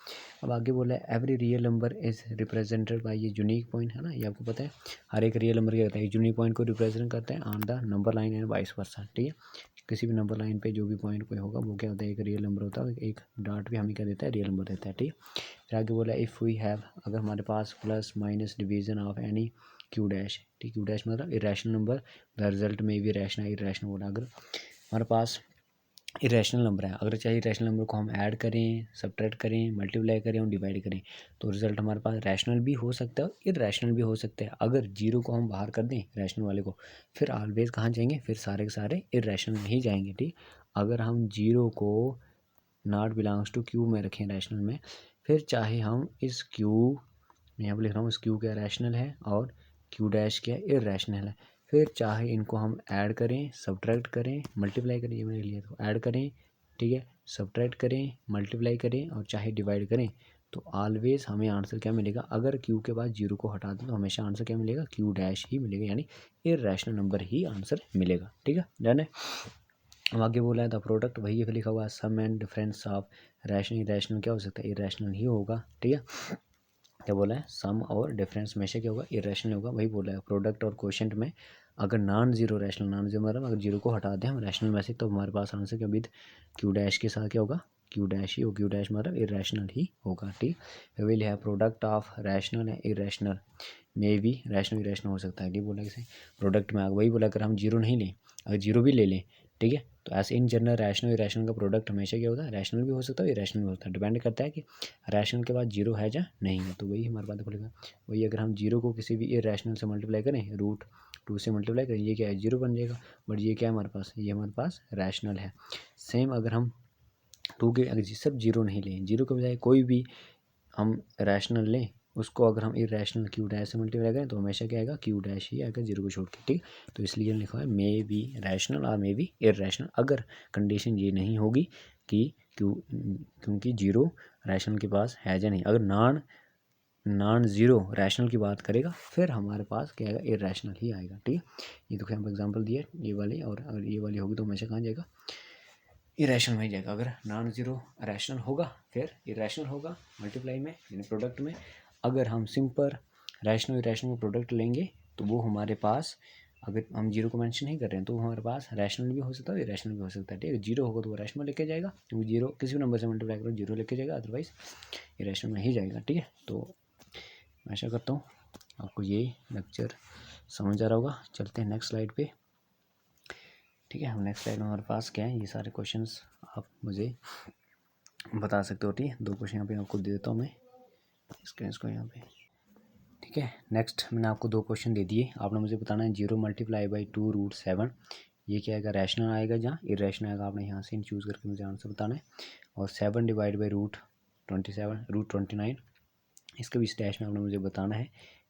अब आगे बोला है every real number is represented by ये यूनिक पॉइंट, है ना, ये आपको पता है। हर एक रियल नंबर क्या होता है, यूनिक पॉइंट को रिप्रेजेंट करते हैं on the number line and vice versa. ठीक है, किसी भी नंबर लाइन पे जो भी पॉइंट कोई होगा वो क्या होता है, एक रियल नंबर होता है, एक डॉट भी हमें क्या देता है, रियल नंबर देता है। ठीक है, फिर आगे बोला इफ़ वी हैव, अगर हमारे पास plus minus division of any q dash, ठीक, क्यू डैश मतलब इरेशनल नंबर, द रिजल्ट में भी रैशनल इरेशनल बोला। अगर हमारे पास इरेशनल नंबर है, अगर चाहे इरेशनल नंबर को हम ऐड करें, सब्ट्रैक्ट करें, मल्टीप्लाई करें और डिवाइड करें, तो रिजल्ट हमारे पास रैशनल भी हो सकता है, इरेशनल भी हो सकता है। अगर जीरो को हम बाहर कर दें रैशनल वाले को, फिर ऑलवेज कहाँ जाएंगे, फिर सारे के सारे इरेशनल में ही जाएंगे। ठीक, अगर हम जीरो को नॉट बिलोंग्स टू क्यू में रखें रैशनल में, फिर चाहे हम इस क्यू, मैं यहाँ पर लिख रहा हूँ, इस क्यू क्या रैशनल है और क्यू डैश क्या इरेशनल है, फिर चाहे इनको हम ऐड करें, सब्ट्रैक्ट करें, मल्टीप्लाई करें, ये मैंने लिया तो ऐड करें, ठीक है, सब्ट्रैक्ट करें, मल्टीप्लाई करें और चाहे डिवाइड करें, तो ऑलवेज हमें आंसर क्या मिलेगा, अगर क्यू के बाद जीरो को हटा दें तो हमेशा आंसर क्या मिलेगा, क्यू डैश ही मिलेगा, यानी इरेशनल नंबर ही आंसर मिलेगा। ठीक है, डन है। अब आगे बोला है द प्रोडक्ट, वही है लिखा हुआ है, sum and difference of rational irrational क्या हो सकता है, इरेशनल ही होगा। ठीक है, क्या बोला है, सम और डिफरेंस हमेशा क्या होगा, इरेशनल होगा। वही बोला है प्रोडक्ट और क्वोशंट में अगर non zero rational, non zero मतलब अगर जीरो को हटा दें हम रैशनल में से, तो हमारे पास आंसर क्या विद क्यू डैश के साथ क्या होगा, क्यू डैश ही हो, क्यू डैश मतलब इरेशनल ही होगा। ठीक, विल है प्रोडक्ट ऑफ रैशनल है इरेशनल में भी रैशनल इरेशनल हो सकता है। ठीक बोला किसे, प्रोडक्ट में वही बोला अगर हम जीरो नहीं लें, अगर जीरो भी ले लें, ठीक है, तो ऐसे इन जनरल रैशनल इरेशनल का प्रोडक्ट हमेशा क्या होता है, रैशनल भी हो सकता है, इरेशनल भी होता है, डिपेंड करता है कि रैशनल के बाद जीरो है या नहीं है। तो वही हमारे पास खुलेगा, वही अगर हम जीरो को किसी भी इरेशनल से मल्टीप्लाई करें, रूट टू से मल्टीप्लाई करें, ये क्या है, जीरो बन जाएगा, बट ये क्या है हमारे पास, ये हमारे पास रैशनल है। सेम अगर हम टू के अगर सब जीरो नहीं लें, जीरो के बजाय कोई भी हम रैशनल लें, उसको अगर हम इरेशनल क्यू डैश से मल्टीप्लाई करें तो हमेशा क्या आएगा, क्यू डैश ही आएगा जीरो को छोड़ के। ठीक, तो इसलिए लिखा है मे बी रैशनल और मे बी इरेशनल, अगर कंडीशन ये नहीं होगी कि क्योंकि जीरो रैशनल के पास है या नहीं, अगर नॉन ज़ीरो रैशनल की बात करेगा फिर हमारे पास क्या आएगा, इरेशनल ही आएगा। ठीक है, ये तो यहाँ पर एग्जांपल दिया ये वाली, और अगर ये वाली होगी तो हमेशा कहाँ जाएगा, इरेशनल में ही जाएगा। अगर नॉन ज़ीरो रैशनल होगा फिर इरेशनल होगा मल्टीप्लाई में, यानी प्रोडक्ट में। अगर हम सिंपल रैशनल इरेशनल में प्रोडक्ट लेंगे तो वो हमारे पास, अगर हम जीरो को मेंशन नहीं कर रहे हैं तो वो हमारे पास रैशनल भी हो सकता है, इरेशनल भी हो सकता है। ठीक है, जीरो होगा तो वो रैशनल लेके जाएगा, क्योंकि जीरो किसी भी नंबर से मल्टीप्लाई करो जीरो लेके जाएगा, अदरवाइज इरेशनल में ही जाएगा। ठीक है, तो मैं आशा करता हूँ आपको ये लेक्चर समझ आ रहा होगा। चलते हैं नेक्स्ट स्लाइड पे। ठीक है, हम नेक्स्ट स्लाइड में हमारे पास क्या है, ये सारे क्वेश्चंस आप मुझे बता सकते हो। ठीक है, दो क्वेश्चन यहाँ पे आपको दे देता हूँ मैं, इसको यहाँ पे। ठीक है, नेक्स्ट मैंने आपको दो क्वेश्चन दे दिए, आपने मुझे बताना है 0 मल्टीप्लाई बाई 2 रूट 7, ये क्या आएगा, रैशनल आएगा जहाँ इरेशनल आएगा, आपने यहाँ से चूज़ करके मुझे आंसर बताना है। और 7 डिवाइड बाई रूट 29, इसके बीच डैश में आपने मुझे बताना है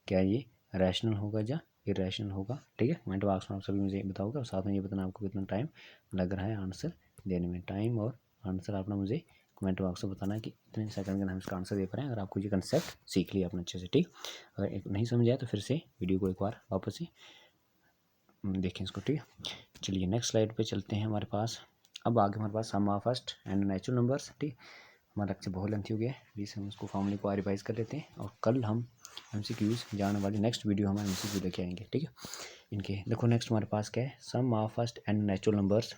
क्या ये रैशनल होगा या इरेशनल होगा। ठीक है, कमेंट बॉक्स में आप सभी मुझे बताओगे, और साथ में ये बताना आपको कितना टाइम लग रहा है आंसर देने में। टाइम और आंसर आपने मुझे कमेंट बॉक्स में बताना है कि इतने सेकंड के अंदर हम इसका आंसर दे पा रहे हैं, अगर आपको ये कंसेप्ट सीख लिया आपने अच्छे से। ठीक, अगर एक नहीं समझ आया तो फिर से वीडियो को एक बार वापस से देखें इसको। ठीक है, चलिए नेक्स्ट स्लाइड पे चलते हैं हमारे पास। अब आगे हमारे पास sum of first n natural numbers. ठीक, हमारा लेक्चर बहुत लेंथी हो गया है, प्लीज़ हम उसको फॉर्मूले को रिवाइज कर लेते हैं, और कल हम MCQs जाने वाली नेक्स्ट वीडियो हम MCQ लेके आएंगे। ठीक है, इनके देखो नेक्स्ट हमारे पास क्या है, sum of first n natural numbers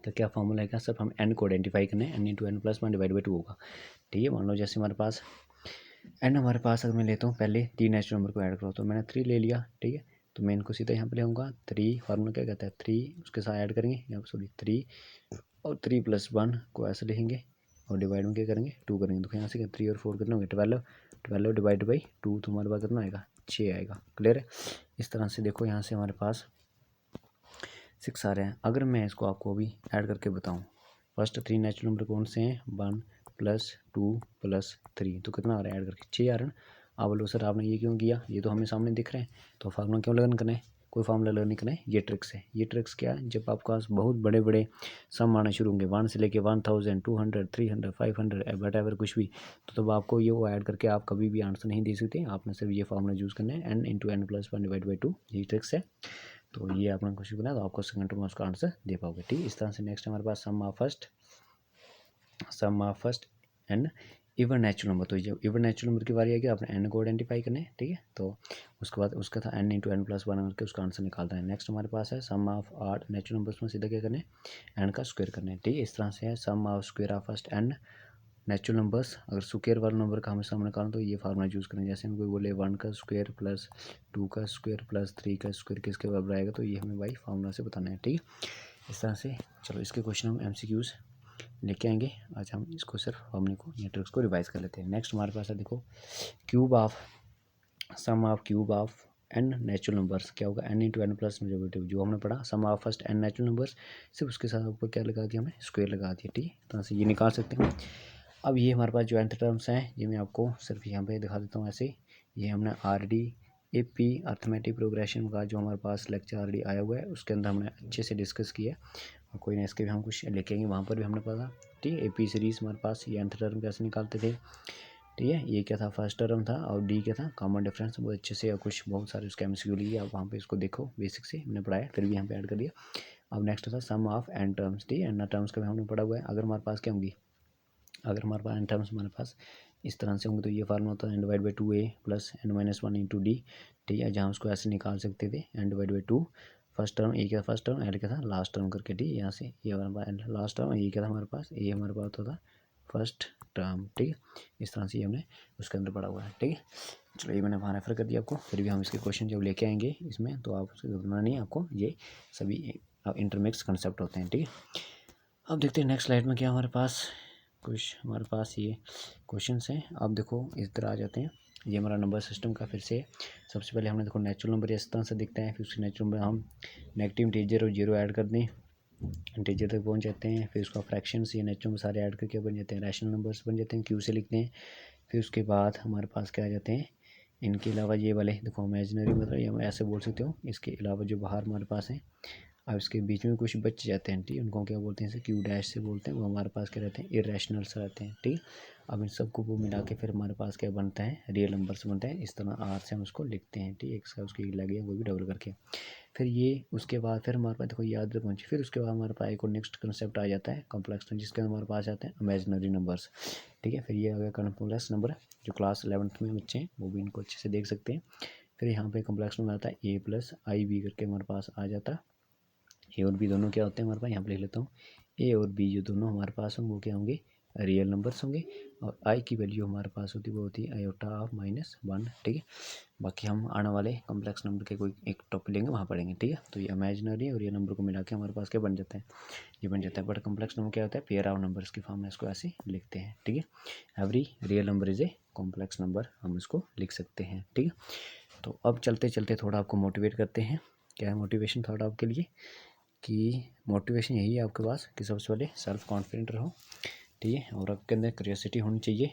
का क्या फॉर्मूला है, क्या सब हम n को आइडेंटिफाई करना है, n into n plus 1 divide by 2 होगा। ठीक है, मान लो जैसे हमारे पास n हमारे पास, अगर मैं लेता हूँ पहले 3 नेचुरल नंबर को ऐड करो, तो मैंने 3 ले लिया। ठीक है, तो मैं इनको सीधा यहाँ पे ले आऊँगा, 3 फार्मूला क्या कहता है, 3 उसके साथ ऐड करेंगे, यहाँ पर सॉरी 3 और 3 प्लस 1 को ऐसे लिखेंगे, और डिवाइड में क्या करेंगे 2 करेंगे, तो यहाँ से 3 और 4 कितना होंगे 12 डिवाइड बाई 2, तो हमारे पास कितना आएगा 6 आएगा। क्लियर है, इस तरह से देखो यहाँ से हमारे पास 6 आ रहे हैं। अगर मैं इसको आपको अभी ऐड करके बताऊँ, फर्स्ट 3 नेचुरल नंबर कौन से हैं, 1 प्लस 2 प्लस 3, तो कितना आ रहा है ऐड करके 6 आ रहा है। अब बोलो सर आपने ये क्यों किया, ये तो हमें सामने दिख रहे हैं, तो फार्मूला क्यों लगन करना है, कोई फार्मूला लर्निंग करना है, ये ट्रिक्स है। ये ट्रिक्स क्या है, जब आपके पास बहुत बड़े बड़े सम आना शुरू होंगे 1 से लेके 1000, 200, 300, 500 वट एवर कुछ भी, तो तब आपको ये वो ऐड करके आप कभी भी आंसर नहीं दे सकते। आपने सिर्फ ये फार्मूला यूज़ करना है, n × n+1/2, ये ट्रिक्स है। तो ये आपने कोशिश करना है, तो आपको सेकंड में उसका आंसर दे पाओगे, ठीक है। इस तरह से नेक्स्ट हमारे पास sum of first n even natural number. तो जब इवन नेचुरल नंबर की बारी आएगी आपने n को आइडेंटिफाई करना है, ठीक है। तो उसके बाद उसका था n × n+1 करके उसका आंसर निकालना है। नेक्स्ट हमारे पास है सम ऑफ 8 नेचुरल नंबर्स में सीधा क्या करना है, n का स्क्वायर करना है, ठीक है। इस तरह से है sum of square of first n natural numbers. अगर स्क्वायर वाले नंबर का हमें सम निकालना तो ये फार्मूला यूज़ करेंगे। जैसे हम कोई बोले 1 का स्क्वायर प्लस 2 का स्क्वायर प्लस 3 का स्क्वायर किसके बराबर आएगा, तो ये हमें भाई फार्मूला से बताना है, ठीक है। इस तरह से चलो इसके क्वेश्चन हम MCQs लेके आएंगे। आज हम इसको सिर्फ फार्मूले को या ट्रिक्स को रिवाइज कर लेते हैं। नेक्स्ट हमारे पास है देखो cube of sum of cube of n natural numbers. क्या होगा, n × n+1/2, जो हमने पढ़ा sum of first n natural numbers, सिर्फ उसके साथ ऊपर क्या लगा दिया, हमने स्क्वायर लगा दिया, ठीक है। तो से ये निकाल सकते हैं। अब ये हमारे पास जो nth टर्म्स हैं, ये मैं आपको सिर्फ यहाँ पे दिखा देता हूँ ऐसे। ये हमने RDAP अर्थमेटिक प्रोग्रेशन का जो हमारे पास लेक्चर ऑलरेडी आया हुआ है, उसके अंदर हमने अच्छे से डिस्कस किया। और कोई ना इसके भी हम कुछ लिखेंगे, वहाँ पर भी हमने पढ़ा, ठीक है। AP सीरीज़ हमारे पास ये nth टर्म कैसे निकालते थे, ठीक है। ये क्या था, फर्स्ट टर्म था, और D क्या था, कॉमन डिफरेंस, बहुत अच्छे से। और कुछ बहुत सारे उसके MCQ लिए, आप वहाँ पे इसको देखो, बेसिक से हमने पढ़ाया, फिर भी यहाँ पे ऐड कर दिया। अब नेक्स्ट था सम ऑफ n टर्म्स, ठीक है। n टर्म्स का भी हमने पढ़ा हुआ है। अगर हमारे पास क्या होंगी, अगर हमारे पास n टर्म्स हमारे पास इस तरह से होंगे, तो ये फार्मूला होता है n/2a + n-1 × d, ठीक है। जहाँ उसको ऐसे निकाल सकते थे, n/2 फर्स्ट टर्म, ए क्या था फर्स्ट टर्म, एल क्या था लास्ट टर्म करके, ठीक है। यहाँ से ये हमारे पास लास्ट टर्म, ये क्या था हमारे पास, ये हमारे पास होता था फर्स्ट टर्म, ठीक है। इस तरह से ये हमने उसके अंदर पढ़ा हुआ है, ठीक है। चलो ये मैंने वहाँ रेफर कर दिया आपको। फिर भी हम इसके क्वेश्चन जब लेके आएंगे इसमें, तो आप उसको घबराना नहीं, आपको ये सभी इंटरमिक्स कंसेप्ट होते हैं, ठीक है। अब देखते हैं नेक्स्ट स्लाइड में क्या हमारे पास कुछ हमारे पास ये क्वेश्चंस हैं। अब देखो इस तरह आ जाते हैं, ये हमारा नंबर सिस्टम का फिर से सबसे पहले हमने देखो नेचुरल नंबर इस तरह से दिखते हैं। फिर उसके नेचुरल नंबर हम नेगेटिव इंटीजर और जीरो ऐड कर दें, इंटीजर तक पहुंच जाते हैं। फिर उसका फ्रैक्शंस ये नेचुरल सारे ऐड करके बन जाते हैं, रैशनल नंबर्स बन जाते हैं, क्यू से लिखते हैं। फिर उसके बाद हमारे पास क्या आ जाते हैं, इनके अलावा ये वाले देखो इमेजिनरी, मतलब ये हम ऐसे बोल सकते हो। इसके अलावा जो बाहर हमारे पास हैं, अब इसके बीच में कुछ बच जाते हैं, ठीक है। उनको क्या बोलते हैं, इसे क्यू डैश से बोलते हैं। वो हमारे पास क्या रहते हैं, इरेशनल्स रहते हैं, ठीक है। अब इन सबको वो मिला के फिर हमारे पास क्या बनता है, रियल नंबर्स बनते हैं। इस तरह आर से हम उसको लिखते हैं, ठीक है। एक साथ उसकी लगे वो भी डबल करके। फिर ये उसके बाद फिर हमारे पास देखो याद पहुँची। फिर उसके बाद हमारे पास एक और नेक्स्ट कंसेप्ट आ जाता है कॉम्प्लेक्स नंबर, जिसके अंदर हमारे पास आते हैं इमेजिनरी नंबर्स, ठीक है। फिर ये आ गया कॉम्प्लेक्स नंबर, जो क्लास 11th में बच्चे हैं वो भी इनको अच्छे से देख सकते हैं। फिर यहाँ पे कॉम्प्लेक्स नंबर आता है A+IB करके हमारे पास आ जाता है। ए और बी दोनों क्या होते हैं हमारे पास, यहाँ पे लिख लेता हूँ। ए और बी जो दोनों हमारे पास होंगे वो क्या होंगे, रियल नंबर्स होंगे। और आई की वैल्यू हमारे पास होती है, वो होती है आयोटा ऑफ -1, ठीक है। बाकी हम आने वाले कॉम्प्लेक्स नंबर के कोई एक टॉपिक लेंगे, वहाँ पढ़ेंगे, ठीक है। तो ये इमेजिनरी और ये नंबर को मिला के हमारे पास क्या बन जाता है, ये बन जाता है। बट कॉम्प्लेक्स नंबर क्या होता है, पेयर ऑफ नंबर्स की फॉर्म में इसको ऐसे लिखते हैं, ठीक है। Every real number is a complex number, हम इसको लिख सकते हैं, ठीक है। तो अब चलते चलते थोड़ा आपको मोटिवेट करते हैं। क्या है मोटिवेशन थोड़ा आपके लिए, कि मोटिवेशन यही है आपके पास कि सबसे पहले सेल्फ कॉन्फिडेंट रहो, ठीक है। और आपके अंदर क्यूरियोसिटी होनी चाहिए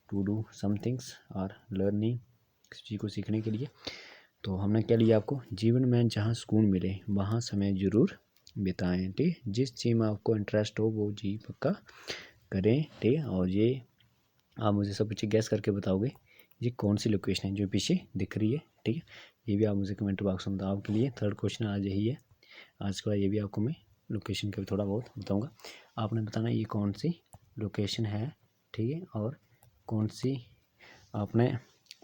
टू डू सम थिंग्स और लर्निंग, किसी चीज़ को सीखने के लिए। तो हमने क्या लिया आपको, जीवन में जहाँ सुकून मिले वहाँ समय ज़रूर बिताएं, ठीक है। जिस चीज़ में आपको इंटरेस्ट हो वो चीज़ पक्का करें, ठीक है। और ये आप मुझे सब पीछे गैस करके बताओगे ये कौन सी लोकेशन है जो पीछे दिख रही है, ठीक है। ये भी आप मुझे कमेंट बॉक्स में बताओ। आपके लिए थर्ड क्वेश्चन आज यही है। आज के बाद ये भी आपको मैं लोकेशन का भी थोड़ा बहुत बताऊंगा। आपने बताना ये कौन सी लोकेशन है, ठीक है। और कौन सी आपने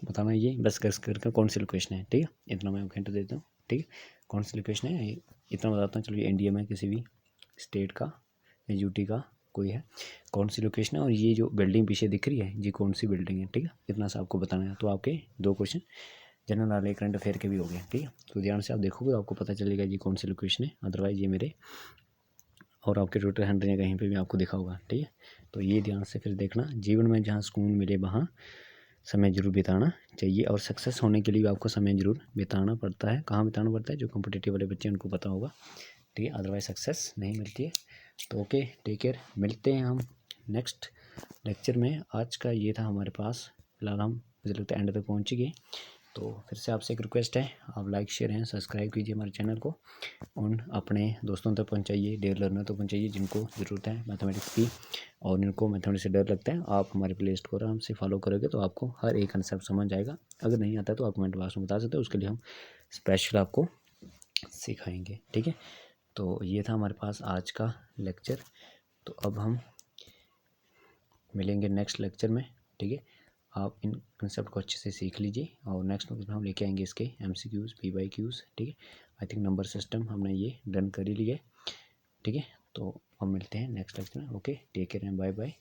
बताना, ये बस गैस करके कौन सी लोकेशन है, ठीक है। इतना मैं हिंट देता हूँ, ठीक है। कौन सी लोकेशन है इतना बताता हूँ। चलिए इंडिया में किसी भी स्टेट का या यूटी का कोई है, कौन सी लोकेशन है, और ये जो बिल्डिंग पीछे दिख रही है ये कौन सी बिल्डिंग है, ठीक है। इतना सा आपको बताना है। तो आपके 2 question general knowledge current affair के भी हो गए, ठीक है। तो ध्यान से आप देखोगे आपको पता चलेगा ये कौन सी लोकेशन है। अदरवाइज ये मेरे और आपके ट्विटर हैंडल या कहीं पे भी आपको दिखा होगा, ठीक है। तो ये ध्यान से फिर देखना, जीवन में जहाँ सुकून मिले वहाँ समय जरूर बिताना चाहिए। और सक्सेस होने के लिए आपको समय जरूर बिताना पड़ता है। कहाँ बिताना पड़ता है, जो कॉम्पिटिटिव वाले बच्चे उनको पता होगा, ठीक है। अदरवाइज सक्सेस नहीं मिलती है। तो ओके, टेक केयर, मिलते हैं हम नेक्स्ट लेक्चर में। आज का ये था हमारे पास, फिलहाल हम मुझे लगता है एंड तक पहुँच गए। तो फिर से आपसे एक रिक्वेस्ट है, आप लाइक शेयर एंड सब्सक्राइब कीजिए हमारे चैनल को, उन अपने दोस्तों तक पहुंचाइए, डेयर लर्नर तक पहुंचाइए जिनको ज़रूरत है मैथमेटिक्स की और जिनको मैथमेटिक्स से डर लगता है। आप हमारे प्ले स्टोर आराम से फॉलो करोगे तो आपको हर एक कंसेप्ट समझ जाएगा। अगर नहीं आता तो आप कमेंट बॉक्स में बता सकते हो, उसके लिए हम स्पेशल आपको सिखाएंगे, ठीक है। तो ये था हमारे पास आज का लेक्चर। तो अब हम मिलेंगे नेक्स्ट लेक्चर में, ठीक है। आप इन कंसेप्ट को अच्छे से सीख लीजिए और नेक्स्ट में हम लेके आएंगे इसके MCQs PYQs, ठीक है। आई थिंक नंबर सिस्टम हमने ये डन कर ही लिया है, ठीक है। तो हम मिलते हैं नेक्स्ट लेक्चर में। Okay, take care and bye bye.